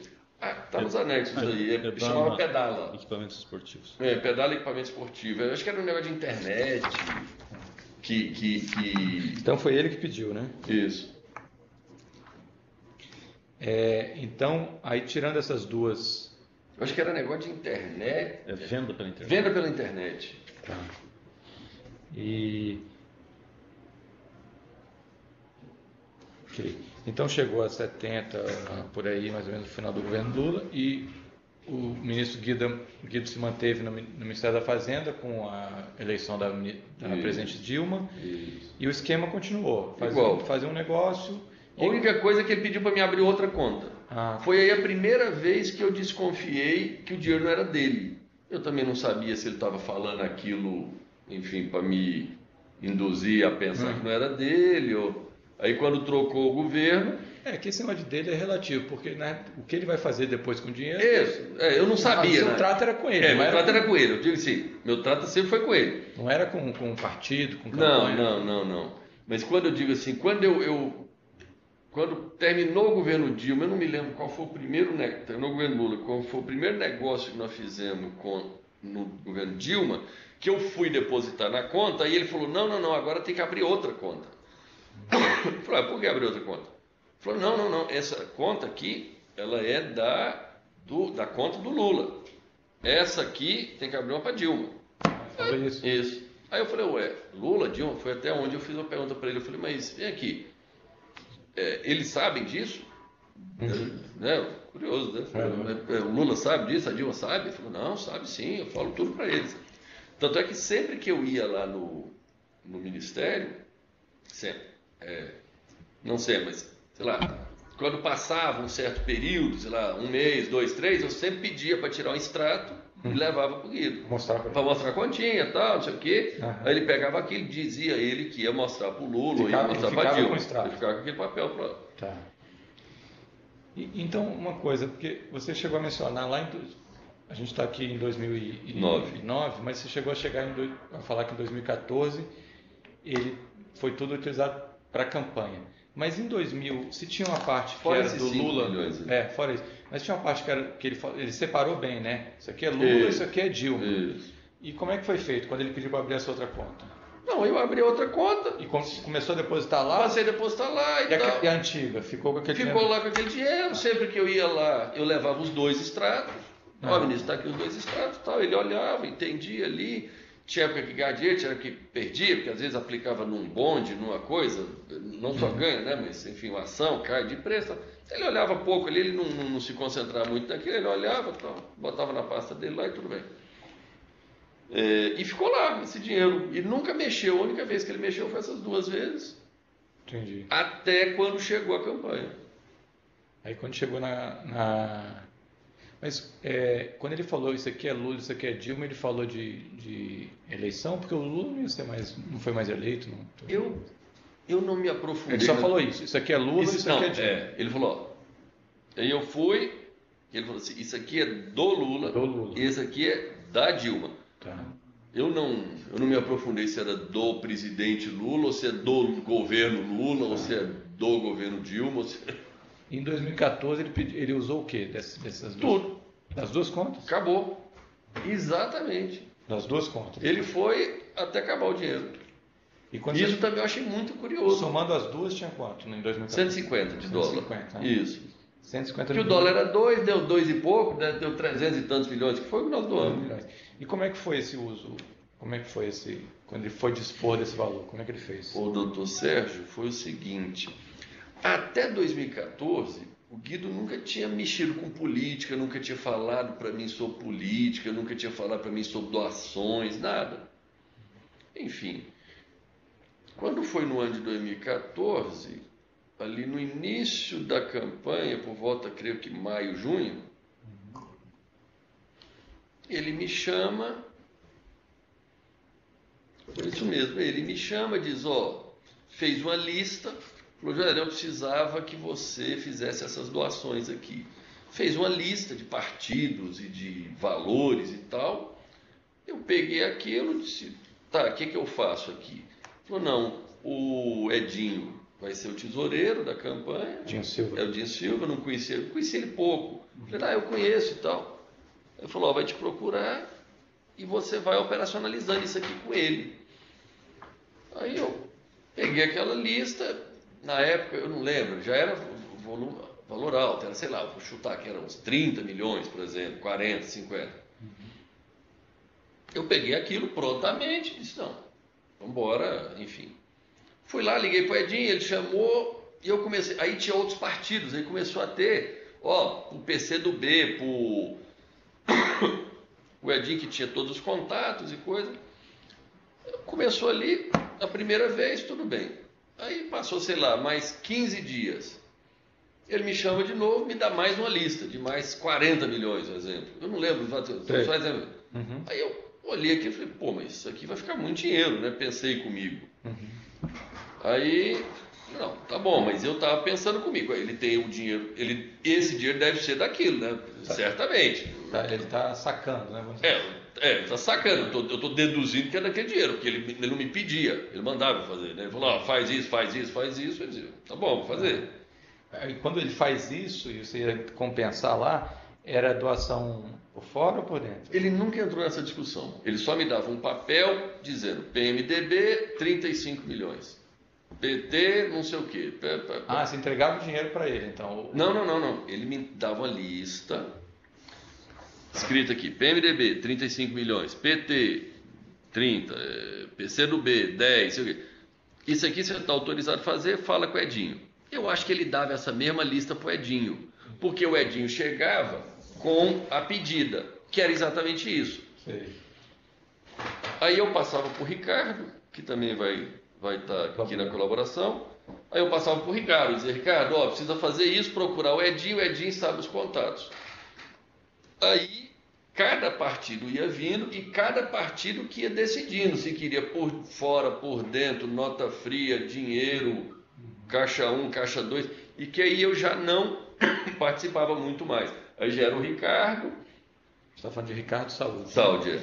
Tá nos anexos aí. Chamava Pedala. Equipamentos esportivos. Pedala e equipamento esportivo. Eu acho que era um negócio de internet. Então foi ele que pediu, né? Isso. Então, aí tirando essas duas... Eu acho que era negócio de internet. Venda pela internet. Venda pela internet. Tá. Ok. Então chegou a 70, por aí, mais ou menos no final do governo Lula, e o ministro Guido se manteve no Ministério da Fazenda com a eleição da presidente Dilma. Isso. E o esquema continuou. Fazer um negócio... A única coisa é que ele pediu para me abrir outra conta. Foi aí a primeira vez que eu desconfiei que o dinheiro não era dele. Eu também não sabia se ele estava falando aquilo, enfim, para me induzir a pensar que não era dele. Aí quando trocou o governo... que esse negócio dele é relativo, porque né, o que ele vai fazer depois com o dinheiro... eu não sabia. Seu trato era com ele. Meu trato era com ele. Eu digo assim, meu trato sempre foi com ele. Não era com um partido, com campanha? Não. Mas quando eu digo assim, quando terminou o governo Dilma, eu não me lembro qual foi o primeiro, terminou o governo Lula, qual foi o primeiro negócio que nós fizemos no governo Dilma, que eu fui depositar na conta, e ele falou, não, agora tem que abrir outra conta. Eu falei, por que abrir outra conta? Ele falou, não, essa conta aqui, ela é da conta do Lula. Essa aqui tem que abrir uma para Dilma. Falou isso. Isso. Aí eu falei, Lula, Dilma, foi até onde eu fiz uma pergunta para ele, eu falei, mas vem aqui, eles sabem disso? Curioso, né? O Lula sabe disso, a Dilma sabe? Ele falou, não, sabe sim, eu falo tudo para eles. Tanto é que sempre que eu ia lá no ministério, sempre, não sei, mas, sei lá, quando passava um certo período, sei lá, 1 mês, 2, 3, eu sempre pedia para tirar um extrato e levava para o Guido. Para mostrar a continha e tal, não sei o quê. Aí ele pegava aquilo, dizia ele que ia mostrar para o Lula, ia mostrar para a Dilma. Ele ficava com aquele papel para... Tá. Então, uma coisa, porque você chegou a mencionar lá a gente está aqui em 2009, mas você chegou a falar que em 2014 ele foi tudo utilizado para campanha. Mas em 2000, se tinha uma parte que fora era do Lula... Milhões, fora isso. Mas tinha uma parte que ele separou bem, né? Isso aqui é Lula, isso aqui é Dilma. Isso. E como é que foi feito quando ele pediu para abrir essa outra conta? Não, eu abri outra conta. E começou a depositar lá? Passei a depositar lá e tal. E a antiga? Ficou com aquele dinheiro? Ficou lá com aquele dinheiro. Sempre que eu ia lá, eu levava os 2 extratos. Ministro, está aqui os 2 extratos. Tal. Ele olhava, entendia ali. Tinha época que ganhava dinheiro, tinha época que perdia, porque às vezes aplicava num bonde, numa coisa, não só ganha, né? Mas enfim, uma ação cai de preço. Ele olhava pouco ali, ele não se concentrava muito naquilo, ele olhava, tal, botava na pasta dele lá e tudo bem. E ficou lá esse dinheiro. E nunca mexeu, a única vez que ele mexeu foi essas 2 vezes. Entendi. Até quando chegou a campanha. Aí quando chegou Mas quando ele falou isso aqui é Lula, isso aqui é Dilma, ele falou de eleição, porque o Lula não ia ser não foi mais eleito. Não. Eu não me aprofundei. Ele só falou isso aqui é Lula, isso aqui é Dilma. Ele falou, ó, aí eu fui, ele falou assim, isso aqui é do Lula, e esse aqui é da Dilma. Tá. Eu não me aprofundei se era do presidente Lula, ou se é do governo Lula, ou se é do governo Dilma. Em 2014 ele usou o quê dessas duas? Tudo. Das duas contas? Acabou. Exatamente. Das duas contas. Ele foi até acabar o dinheiro. E isso também eu achei muito curioso. Somando as duas tinha quanto em 2014? 150 de dólar. 150, né? Isso. 150 que o dólar era 2, deu 2 e pouco, deu 300 e tantos milhões, que foi o que nós doamos. E como é que foi esse uso? Como é que foi quando ele foi dispor desse valor? Como é que ele fez? O doutor Sérgio, foi o seguinte, até 2014, o Guido nunca tinha mexido com política, nunca tinha falado para mim sobre política, nunca tinha falado para mim sobre doações, nada. Enfim, quando foi no ano de 2014, ali no início da campanha, por volta, creio que maio, junho, ele me chama, por isso mesmo, ele me chama, diz, fez uma lista, falou, Joel, eu precisava que você fizesse essas doações aqui. Fez uma lista de partidos e de valores e tal, eu peguei aquilo e disse, tá, o que eu faço aqui? Ele falou, não, o Edinho vai ser o tesoureiro da campanha. Dinho Silva. É o Dinho Silva, eu não conhecia ele pouco. Falei, eu conheço e tal. Ele falou, vai te procurar e você vai operacionalizando isso aqui com ele. Aí eu peguei aquela lista, na época, eu não lembro, já era valor alto, era, sei lá, vou chutar que eram uns 30 milhões, por exemplo, 40, 50. Eu peguei aquilo prontamente e disse, não, vamos embora, enfim. Fui lá, liguei para o Edinho, ele chamou e eu comecei. Aí tinha outros partidos, aí começou a ter, o PCdoB, o Edinho que tinha todos os contatos e coisa. Começou ali, a primeira vez, tudo bem. Aí passou, sei lá, mais 15 dias. Ele me chama de novo, me dá mais uma lista de mais 40 milhões, por exemplo. Eu não lembro, só exemplo. Aí eu olhei aqui e falei, mas isso aqui vai ficar muito dinheiro, né? Pensei comigo. Aí, não, tá bom, mas eu estava pensando comigo, ele tem o dinheiro, esse dinheiro deve ser daquilo, né? Certamente. Ele está sacando, né? Ele está sacando, eu estou deduzindo que é daquele dinheiro, porque ele não me pedia, ele mandava fazer, né? Ele falou, faz isso, eu dizia, tá bom, vou fazer. E quando ele faz isso, e você ia compensar lá, era doação por fora ou por dentro? Ele nunca entrou nessa discussão, ele só me dava um papel dizendo, PMDB, 35 milhões. PT, não sei o quê. Você entregava o dinheiro para ele, então? Não. Ele me dava uma lista, escrita aqui, PMDB, 35 milhões, PT, 30, PCdoB, 10, sei o quê. Isso aqui você está autorizado a fazer, fala com o Edinho. Eu acho que ele dava essa mesma lista para o Edinho, porque o Edinho chegava com a pedida, que era exatamente isso. Sei. Aí eu passava para o Ricardo, que também vai estar aqui na colaboração. Aí eu passava para o Ricardo, dizia, Ricardo, precisa fazer isso, procurar o Edinho sabe os contatos. Aí cada partido ia vindo e cada partido que ia decidindo se queria por fora, por dentro, nota fria, dinheiro, caixa 1, caixa 2, e que aí eu já não participava muito mais. Aí já era o Ricardo. Você está falando de Ricardo Saúde. Saúde,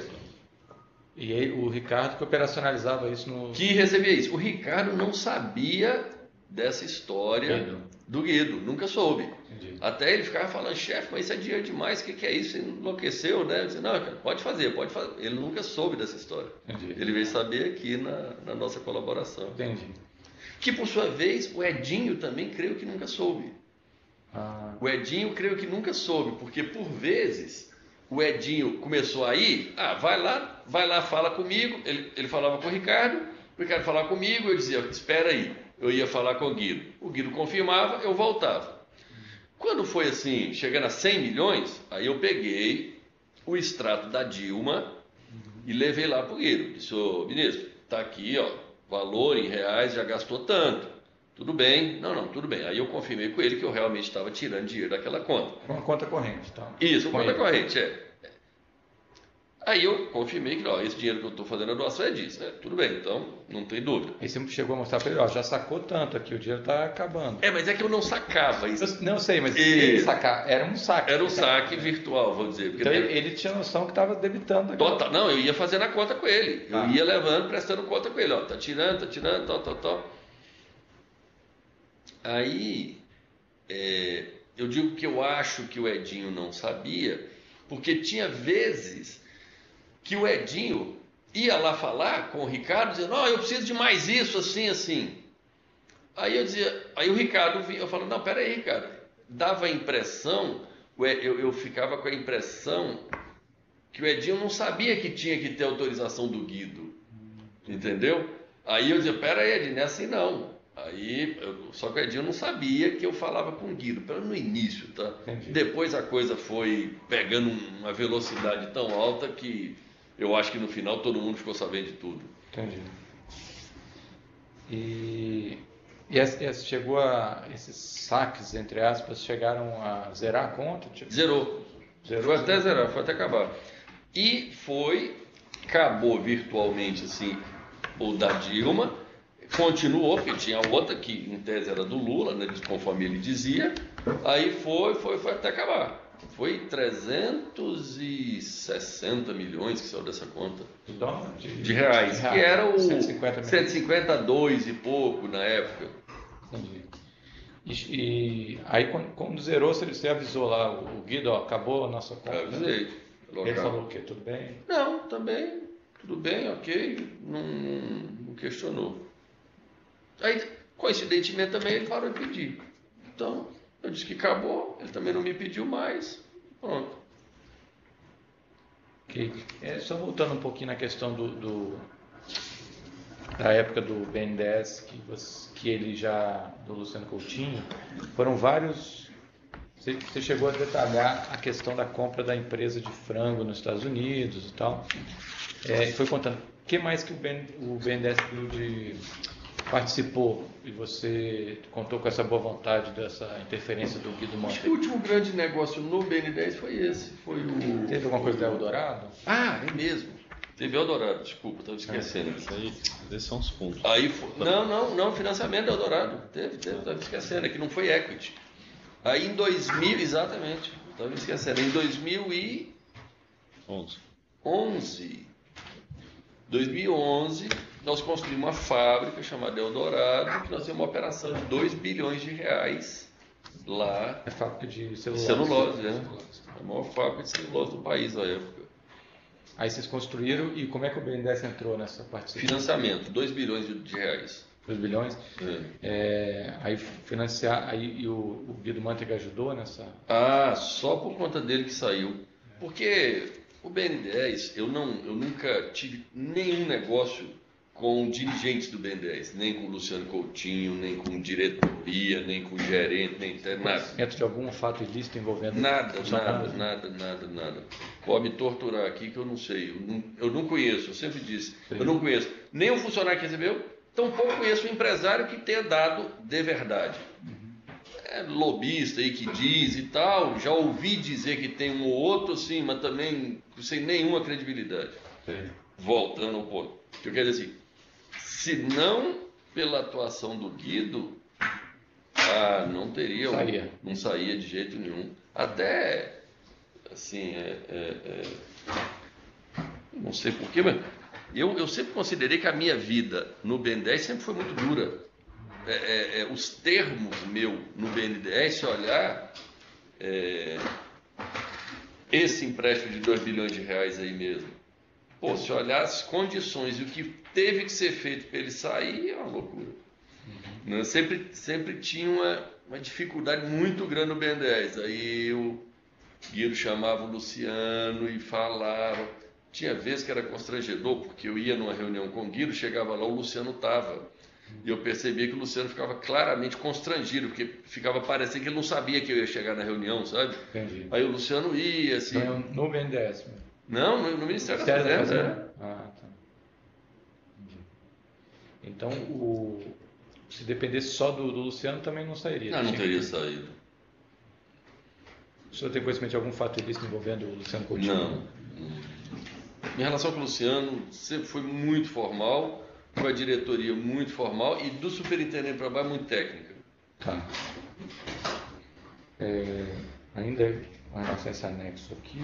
E aí, o Ricardo que operacionalizava isso no... Que recebia isso. O Ricardo não sabia dessa história do Guido, nunca soube. Entendi. Até ele ficava falando, chefe, mas isso é dinheiro demais, o que é isso? Você enlouqueceu, né? Eu disse, não, cara, pode fazer. Ele nunca soube dessa história. Entendi. Ele veio saber aqui na nossa colaboração. Entendi. Que, por sua vez, o Edinho também creio que nunca soube. O Edinho creio que nunca soube, porque, por vezes, o Edinho começou a ir, vai lá, fala comigo. Ele falava com o Ricardo falava comigo, eu dizia, espera aí. Eu ia falar com o Guido confirmava, eu voltava. Quando foi assim, chegando a 100 milhões, aí eu peguei o extrato da Dilma e levei lá para o Guido. Disse, ministro, está aqui, valor em reais, já gastou tanto. tudo bem. Não, tudo bem. Aí eu confirmei com ele que eu realmente estava tirando dinheiro daquela conta. Uma conta corrente, tá? Isso, uma conta corrente, Aí eu confirmei que, ó, esse dinheiro que eu estou fazendo a doação é disso, né? Tudo bem, então não tem dúvida. Aí você chegou a mostrar para ele, ó, já sacou tanto aqui, o dinheiro está acabando. Mas é que eu não sacava isso. Não sei, mas ele sacar, era um saque. Era um saque virtual, vou dizer. Então ele tinha noção que estava debitando aqui. Total, não, eu ia fazendo a conta com ele. Eu ia levando, prestando conta com ele, ó, tá tirando, tal. Aí, eu digo que eu acho que o Edinho não sabia, porque tinha vezes que o Edinho ia lá falar com o Ricardo, dizendo, eu preciso de mais isso, assim. Aí eu dizia, aí o Ricardo vinha, eu falava, não, peraí, Ricardo. Dava a impressão, eu ficava com a impressão que o Edinho não sabia que tinha que ter autorização do Guido, entendeu? Aí eu dizia, peraí, Edinho, não é assim não. Só que o Edinho não sabia que eu falava com o Guido, pelo no início, tá? Entendi. Depois a coisa foi pegando uma velocidade tão alta que eu acho que no final todo mundo ficou sabendo de tudo. Entendi. E chegou esses saques, entre aspas, chegaram a zerar a conta? Tipo, Zerou. Foi até zerar, foi até acabar. E acabou virtualmente assim, o da Dilma, continuou, porque tinha outra que em tese era do Lula, né, conforme ele dizia, aí foi até acabar. Foi 360 milhões que saiu dessa conta. De reais, que era o 152 e pouco na época. Entendi. E aí quando zerou, você avisou lá o Guido, ó, acabou a nossa conta? Eu avisei. Ele falou o quê? Tudo bem? Não, também, tudo bem, ok, não questionou. Aí, coincidentemente também, ele parou de pedir. Então, eu disse que acabou, ele também não me pediu mais, pronto. Okay. Só voltando um pouquinho na questão da época do BNDES, que ele já, do Luciano Coutinho, foram vários. Você chegou a detalhar a questão da compra da empresa de frango nos Estados Unidos e tal. Foi contando. O que mais que o BNDES participou e você contou com essa boa vontade dessa interferência do Guido Mantega? Acho que o último grande negócio no BNDES foi esse. Teve alguma coisa da Eldorado? É mesmo. Teve Eldorado, desculpa, estava esquecendo. Esses são os fundos. Aí não, financiamento da Eldorado. Teve, estava esquecendo, é que não foi equity. Aí em 2000, exatamente, estava esquecendo, em 2011, nós construímos uma fábrica chamada Eldorado, que nós temos uma operação de 2 bilhões de reais lá. É fábrica de celulose. Celulose, é a maior fábrica de celulose do país na época. Aí vocês construíram e como é que o BNDES entrou nessa participação? Financiamento, 2 bilhões de reais. 2 bilhões? Aí financiar, aí o Guido Mantega ajudou nessa? Só por conta dele que saiu. Porque o BNDES, eu nunca tive nenhum negócio com dirigentes do BNDES, nem com o Luciano Coutinho, nem com diretoria, nem com gerente, nem nada. Dentro de algum fato ilícito envolvendo? Nada. Pode me torturar aqui que eu não sei. Eu não conheço, eu sempre disse. Sim. Eu não conheço nem o funcionário que recebeu, tampouco conheço o empresário que tenha dado de verdade. Lobista aí que diz e tal, já ouvi dizer que tem um ou outro, sim, mas também sem nenhuma credibilidade. Sim. Voltando ao ponto. Eu quero dizer assim, se não pela atuação do Guido, não teria, não saía de jeito nenhum. Até, assim, não sei porquê, mas eu sempre considerei que a minha vida no BNDES sempre foi muito dura. Os termos no BNDES, se olhar esse empréstimo de 2 bilhões de reais aí mesmo, se olhar as condições e o que teve que ser feito para ele sair, é uma loucura. Uhum. Sempre tinha uma dificuldade muito grande no BNDES. Aí o Guido chamava o Luciano e falava. Tinha vezes que era constrangedor, porque eu ia numa reunião com o Guido, chegava lá, o Luciano estava. E eu percebia que o Luciano ficava claramente constrangido, porque ficava parecendo que ele não sabia que eu ia chegar na reunião, sabe? Entendi. Aí o Luciano ia, assim... Então, no BNDES mesmo? Não, no Ministério da Fazenda. Tá. Entendi. Então, se dependesse só do Luciano, também não sairia. Não teria saído. O senhor tem conhecimento de algum fato ilícito envolvendo o Luciano Coutinho? Não. Minha relação com o Luciano sempre foi muito formal, com a diretoria muito formal e do superintendente para baixo muito técnica. Tá. Ainda com relação a esse anexo aqui,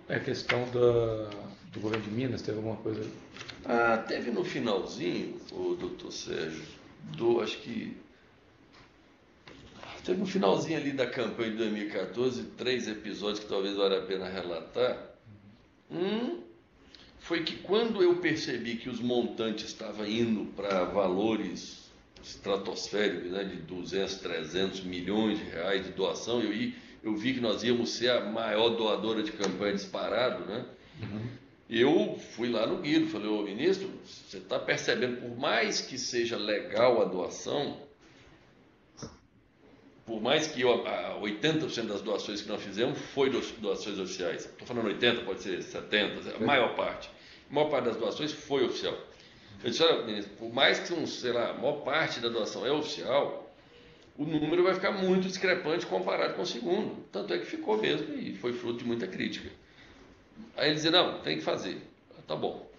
a questão do governo de Minas, teve alguma coisa? Teve no finalzinho, o doutor Sérgio, acho que teve no finalzinho ali da campanha de 2014, 3 episódios que talvez valha a pena relatar. Foi que quando eu percebi que os montantes estavam indo para valores estratosféricos, né, de 200, 300 milhões de reais de doação, eu vi que nós íamos ser a maior doadora de campanha disparado, né? Eu fui lá no Guido, falei, ô ministro, você está percebendo, por mais que seja legal a doação, por mais que 80% das doações que nós fizemos foi doações oficiais, estou falando 80%, pode ser 70%, a maior parte das doações foi oficial. Eu disse, olha, ministro, por mais que, a maior parte da doação é oficial, o número vai ficar muito discrepante comparado com o segundo. Tanto é que ficou mesmo e foi fruto de muita crítica. Aí ele dizia, não, tem que fazer. Tá bom.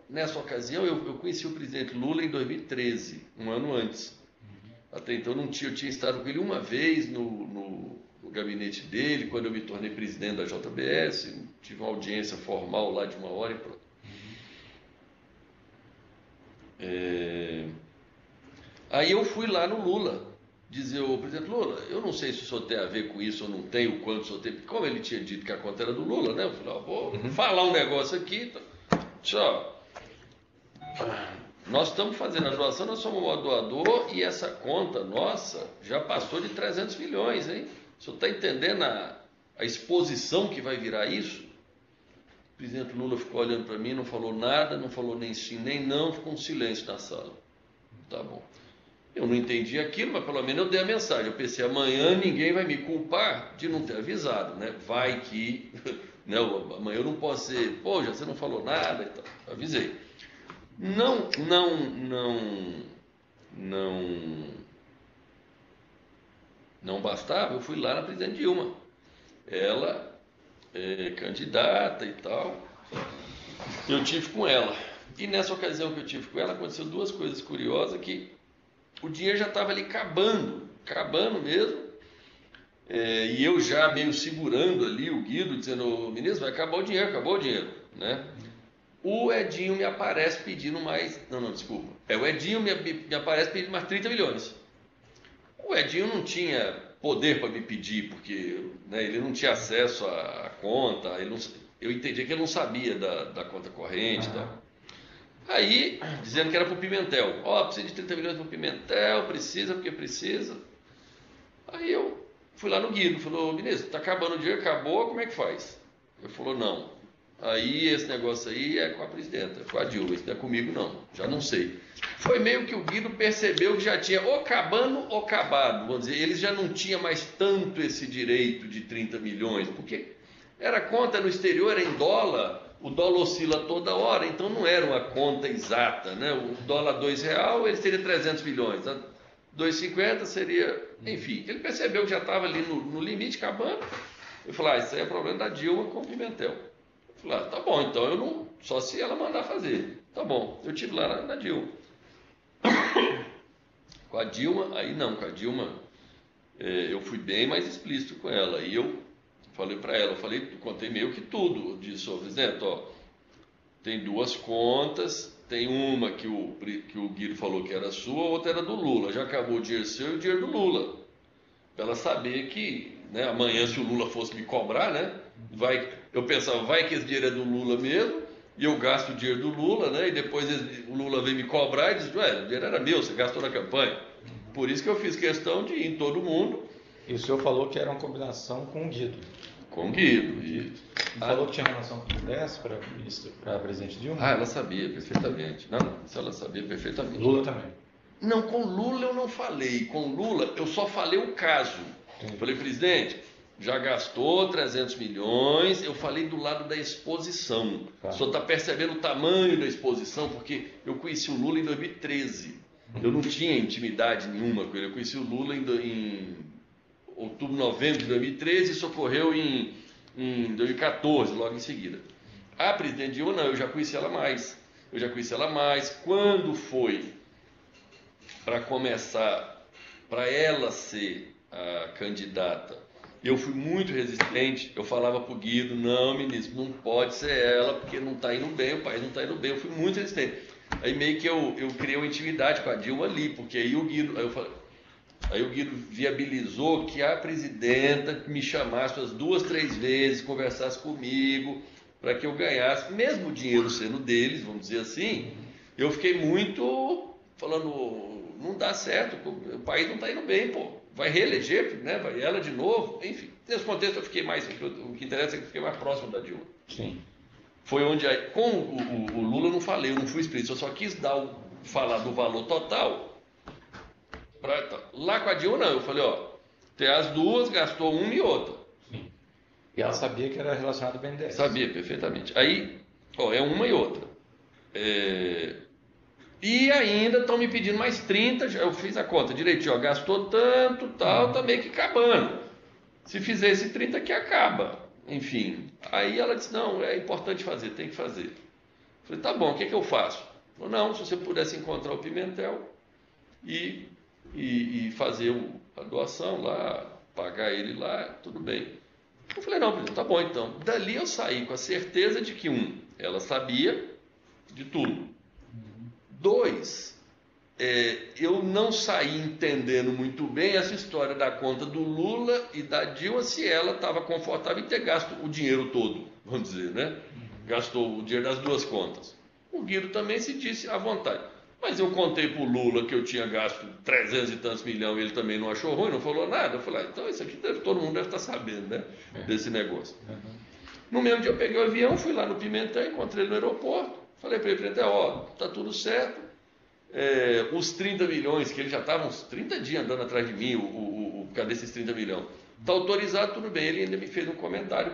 Nessa ocasião, eu conheci o presidente Lula em 2013, um ano antes. Até então eu tinha estado com ele uma vez no gabinete dele, quando eu me tornei presidente da JBS, tive uma audiência formal lá de 1 hora e pronto. Aí eu fui lá no Lula, dizer, ô presidente Lula, eu não sei se o senhor tem a ver com isso ou não tem, o quanto o senhor tem, como ele tinha dito que a conta era do Lula, né? Eu falei, vou falar um negócio aqui, tchau. Nós estamos fazendo a doação, nós somos o doador e essa conta nossa já passou de 300 milhões, hein? O senhor está entendendo a exposição que vai virar isso? O presidente Lula ficou olhando para mim, não falou nada, não falou nem sim, nem não, ficou um silêncio na sala. Tá bom. Eu não entendi aquilo, mas pelo menos eu dei a mensagem. Eu pensei, amanhã ninguém vai me culpar de não ter avisado, né? Vai que, né? Amanhã eu não posso ser, pô, já você não falou nada e tal. Avisei. Não bastava, eu fui lá na presidente Dilma. Ela é candidata e tal. Eu tive com ela. E nessa ocasião que eu tive com ela, aconteceu 2 coisas curiosas, que o dinheiro já estava ali acabando mesmo. E eu já meio segurando ali o Guido, dizendo, ministro, vai acabar o dinheiro, né? O Edinho me aparece pedindo mais... Não, desculpa. O Edinho me aparece pedindo mais 30 milhões. O Edinho não tinha poder para me pedir, porque, né, ele não tinha acesso à conta, eu entendi que ele não sabia da conta corrente e tal. Aí, dizendo que era para o Pimentel. Precisa de 30 milhões para o Pimentel, precisa, porque precisa. Aí eu fui lá no Guido, falou, ministro, está acabando o dinheiro, acabou, como é que faz? Ele falou, não. Aí esse negócio aí é com a presidenta, com a Dilma, isso não é comigo não, já não sei. Foi meio que o Guido percebeu que já tinha ou acabando ou acabado, vamos dizer, eles já não tinham mais tanto esse direito de 30 milhões, porque era conta no exterior, era em dólar, o dólar oscila toda hora, então não era uma conta exata, né? O dólar R$2, ele seria 300 milhões, 2,50 seria, enfim, ele percebeu que já estava ali no limite, acabando. Eu falei, isso aí é problema da Dilma com o Pimentel. Eu falei, tá bom, então eu não, só se ela mandar fazer. Tá bom, eu tive lá na Dilma. Com a Dilma, com a Dilma eu fui bem mais explícito com ela. E eu falei para ela, contei meio que tudo. Eu disse, presidente, tem 2 contas, tem uma que o Guido falou que era sua, a outra era do Lula. Já acabou o dinheiro seu e o dinheiro do Lula. Para ela saber que, né, amanhã, se o Lula fosse me cobrar, né, eu pensava, vai que esse dinheiro é do Lula mesmo, e eu gasto o dinheiro do Lula, né, e depois o Lula vem me cobrar e diz, o dinheiro era meu, você gastou na campanha. Por isso que eu fiz questão de ir em todo mundo. E o senhor falou que era uma combinação com o Guido. Com o Guido. E falou que tinha relação com o DS para presidente Dilma? Ela sabia perfeitamente. Não, isso ela sabia perfeitamente. Lula também? Não, com Lula eu não falei. Com Lula eu só falei o caso. Falei, presidente, já gastou 300 milhões, eu falei do lado da exposição. Tá. O senhor está percebendo o tamanho da exposição? Porque eu conheci o Lula em 2013. Eu não tinha intimidade nenhuma com ele. Eu conheci o Lula em outubro, novembro de 2013 e isso ocorreu em 2014, logo em seguida. A presidente Dilma, não, eu já conheci ela mais. Quando foi para começar, para ela ser a candidata, eu fui muito resistente, eu falava para o Guido, não, ministro, não pode ser ela, porque não está indo bem, o país não está indo bem, eu fui muito resistente. Aí meio que eu criei uma intimidade com a Dilma ali, porque aí o Guido, aí o Guido viabilizou que a presidenta me chamasse umas 2, 3 vezes, conversasse comigo, para que eu ganhasse, mesmo o dinheiro sendo deles, vamos dizer assim, eu fiquei muito falando, não dá certo, o país não está indo bem, pô. Vai reeleger, né? Vai ela de novo, enfim. Nesse contexto eu fiquei mais, o que interessa é que eu fiquei mais próximo da Dilma. Sim. Foi onde, com o Lula eu não falei, eu não fui explícito, eu só quis falar do valor total. Lá com a Dilma não, eu falei, ó, tem as duas, gastou uma e outra. Sim. E ela sabia que era relacionado ao BNDES. Sabia, perfeitamente. Aí, ó, é uma e outra. E ainda estão me pedindo mais 30, eu fiz a conta direitinho, ó, gastou tanto, tal, tá meio que acabando. Se fizer esse 30 aqui, acaba. Enfim, aí ela disse, não, é importante fazer, tem que fazer. Eu falei, tá bom, o que eu faço? Falei, não, se você pudesse encontrar o Pimentel e fazer a doação lá, pagar ele lá, tudo bem. Eu falei, não, tá bom então. Dali eu saí com a certeza de que, ela sabia de tudo. 2, eu não saí entendendo muito bem essa história da conta do Lula e da Dilma, se ela estava confortável em ter gasto o dinheiro todo, vamos dizer, né? Gastou o dinheiro das duas contas. O Guido também se disse à vontade. Mas eu contei para o Lula que eu tinha gasto 300 e tantos milhões, ele também não achou ruim, não falou nada. Eu falei, então isso aqui todo mundo deve estar sabendo, né? Desse negócio. No mesmo dia eu peguei o avião, fui lá no Pimentel, encontrei ele no aeroporto. Falei para ele, Pimentel, ó, tá tudo certo. Os 30 milhões, que ele já estava uns 30 dias andando atrás de mim, cadê esses 30 milhões? Está autorizado, tudo bem. Ele ainda me fez um comentário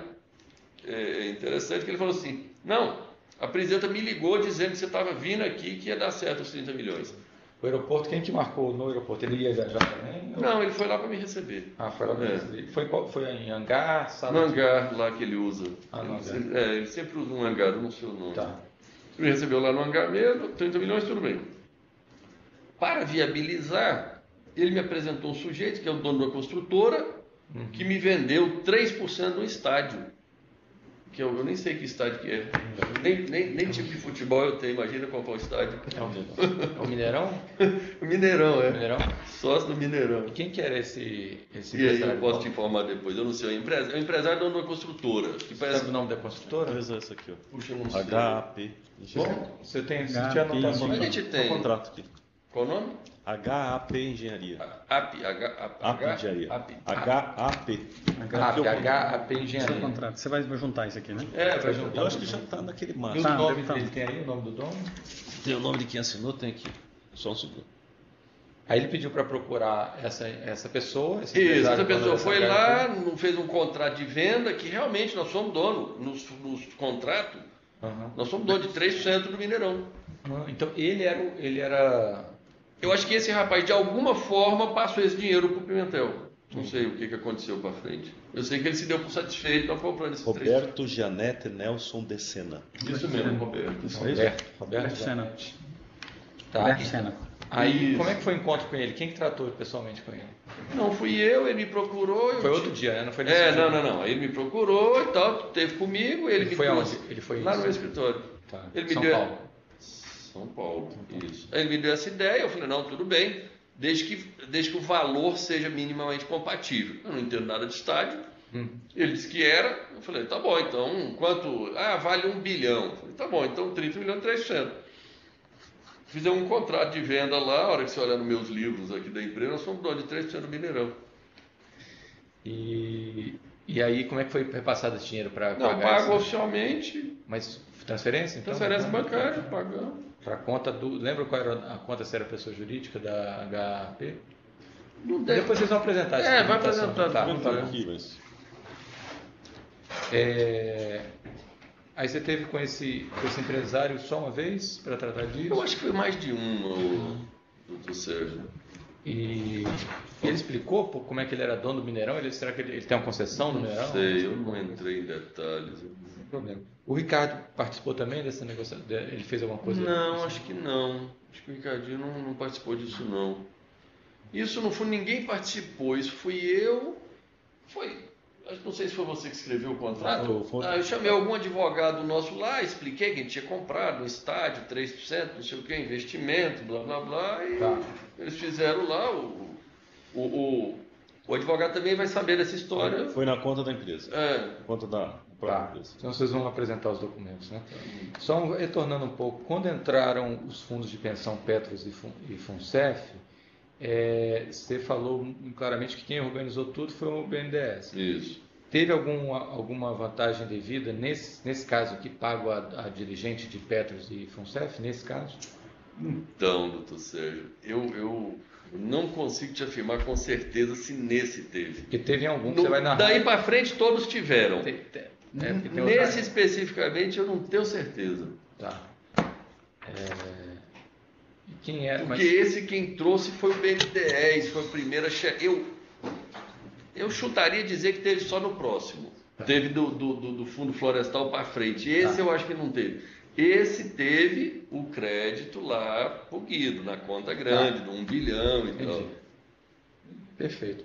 interessante, que ele falou assim, não, a presidenta me ligou dizendo que você estava vindo aqui que ia dar certo os 30 milhões. O aeroporto, quem que marcou no aeroporto? Ele ia viajar também? Não, ele foi lá para me receber. Ah, foi lá para me receber. Foi em hangar? No hangar lá que ele usa. No hangar. Ele sempre usa um hangar, eu não sei o nome. Tá. Ele me recebeu lá no hangar mesmo, 30 milhões, tudo bem. Para viabilizar, ele me apresentou um sujeito, que é o dono da construtora, que me vendeu 3% do estádio. Que eu nem sei que estádio que é. Nem tipo de futebol eu tenho, imagina qual é o estádio. É o Mineirão? O Mineirão, Mineirão? Sócio do Mineirão. E quem que era esse E aí eu posso te informar depois, eu não sei. É o empresário dono da construtora. Que parece... Sabe o nome da construtora? Pois é, essa aqui, ó. Puxa, eu não sei. HAP. Bom, você tinha anotação. A gente tem. O contrato aqui. Qual o nome? HAP Engenharia. AP Engenharia. AP. HAP. HAP Seu Engenharia. contrato. Você vai juntar isso aqui, né? Vai juntar. Eu acho que já está naquele E o máximo. Tá, nome tá. dele tem aí, o nome do dono? Tem o nome de quem assinou, tem aqui. Só um segundo. Aí ele pediu para procurar essa pessoa. Isso, essa pessoa foi lá, fez um contrato de venda, que realmente nós somos dono, nos contratos, nós somos dono de 3% do Mineirão. Então ele era. Eu acho que esse rapaz, de alguma forma, passou esse dinheiro para o Pimentel. Não sei o que aconteceu para frente. Eu sei que ele se deu por satisfeito, está comprando esses 3%. Roberto Janete Nelson de Sena. Isso mesmo, Roberto. Roberto Sena. Tá. Roberto Sena. Aí, Isso. como é que foi o encontro com ele? Quem que tratou pessoalmente com ele? Não fui eu, ele me procurou. Foi outro dia, né? Não foi nesse dia. Não. Aí ele me procurou e tal, esteve comigo. Ele me foi trouxe aonde? Ele foi lá no meu escritório. Tá. Ele me São deu... Paulo. São Paulo, isso. Aí ele me deu essa ideia, eu falei, não, tudo bem, desde que o valor seja minimamente compatível. Eu não entendo nada de estádio. Ele disse que era, eu falei, tá bom, então, quanto? Vale 1 bilhão. Eu falei, tá bom, então 30 milhões, 3%. Fizemos um contrato de venda lá, a hora que você olhar nos meus livros aqui da empresa, nós somos donos de 3% do Mineirão. E aí, como é que foi repassado esse dinheiro para Não, pagar? pago oficialmente, Mas transferência? Então? transferência bancária, pagamos. Para a conta do. Lembra qual era a conta, se era pessoa jurídica da HAP? Não deve. Depois vocês vão apresentar essa Vai documentação. apresentar. Tá, Não tá tá bom. aqui, mas... Aí você teve com esse empresário só uma vez para tratar disso? Eu acho que foi mais de uma, doutor Sérgio. E ele explicou como é que ele era dono do Mineirão? Será que ele tem uma concessão no Mineirão? Não sei, eu não entrei em detalhes. Sem problema. O Ricardo participou também dessa negociação? Ele fez alguma coisa? Não, acho que não. Acho que o Ricardinho não participou disso, não. Isso não foi, ninguém participou, isso fui eu. Não sei se foi você que escreveu o contrato. Eu chamei algum advogado nosso lá, expliquei que a gente tinha comprado um estádio, 3%, não sei o que, investimento, blá blá blá, e eles fizeram lá. O advogado também vai saber dessa história. Foi na conta da empresa. Conta da própria empresa. Então vocês vão apresentar os documentos, né? Só retornando um pouco, quando entraram os fundos de pensão Petros e Funcef, você falou claramente que quem organizou tudo foi o BNDES. Isso. Teve alguma vantagem devida nesse caso que pago a dirigente de Petros e Funcef, nesse caso? Então, doutor Sérgio, eu não consigo te afirmar com certeza se nesse teve. Porque teve algum que você vai narrar. Daí para frente todos tiveram. Nesse especificamente eu não tenho certeza. Tá. Quem era? Porque quem trouxe foi o BNDES, foi a primeira eu chutaria dizer que teve só no próximo. Teve do Fundo Florestal para frente. Esse eu acho que não teve. Esse teve o crédito lá pro Guido, na conta grande, de 1 bilhão e tal. Perfeito.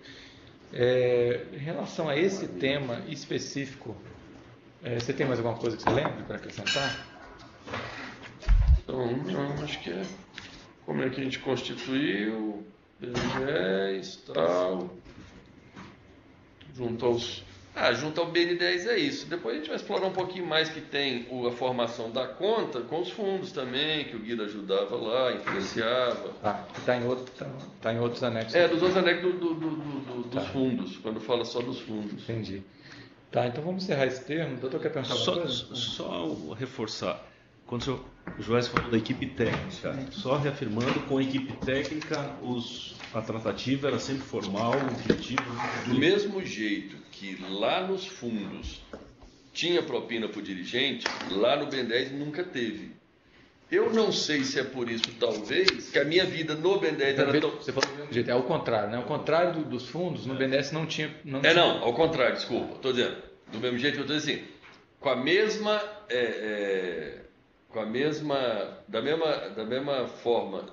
Em relação a esse tema específico, você tem mais alguma coisa que você lembre para acrescentar? Então, não, acho que como é que a gente constituiu, BNDES, tal, junto ao BN10 é isso. Depois a gente vai explorar um pouquinho mais que tem a formação da conta com os fundos também, que o Guido ajudava lá, influenciava. Que está em outros anexos. Dos outros anexos dos fundos, quando fala só dos fundos. Entendi. Tá, então vamos encerrar esse termo. O doutor quer perguntar alguma coisa? Só reforçar. Quando o senhor Joés falou da equipe técnica, só reafirmando, com a equipe técnica, a tratativa era sempre formal, objetiva. Do mesmo jeito que lá nos fundos tinha propina para o dirigente, lá no BN10 nunca teve. Eu não sei se é por isso, talvez, que a minha vida no BN10 era tão... Você falou do mesmo jeito, é ao contrário, né? Ao contrário dos fundos, no BNDES não tinha... Não, ao contrário, desculpa, estou dizendo. Do mesmo jeito que eu estou dizendo assim, da mesma forma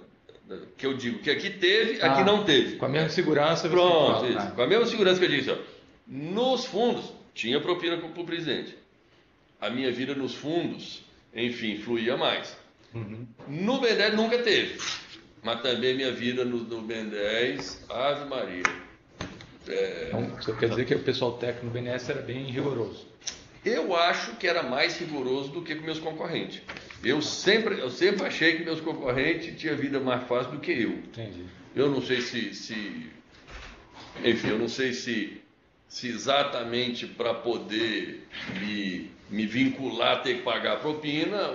que eu digo que aqui teve, aqui não teve. Com a mesma segurança. Pronto, isso. Com a mesma segurança que eu disse. Nos fundos, tinha propina para o presidente. A minha vida nos fundos, enfim, fluía mais. No BN10 nunca teve. Mas também minha vida no BN10, Ave Maria. Então, você quer dizer que o pessoal técnico do BNDES era bem rigoroso? Eu acho que era mais rigoroso do que com meus concorrentes. Eu sempre achei que meus concorrentes tinham vida mais fácil do que eu. Entendi. Eu não sei enfim, eu não sei se exatamente para poder me vincular a ter que pagar a propina,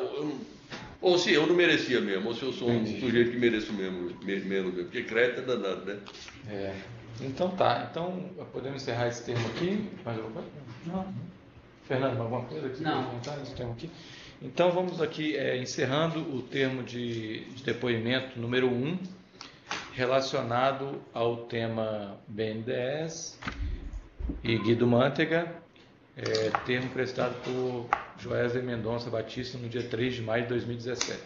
ou se eu não merecia mesmo, ou se eu sou um sujeito que mereço menos, porque crédito é danado, né? Então tá, podemos encerrar esse termo aqui. Mais alguma coisa? Não. Fernando, alguma coisa aqui? Não. Esse termo aqui? Então vamos aqui encerrando o termo de depoimento número 1, relacionado ao tema BNDES e Guido Mantega, termo prestado por Joesley Mendonça Batista no dia 3 de maio de 2017.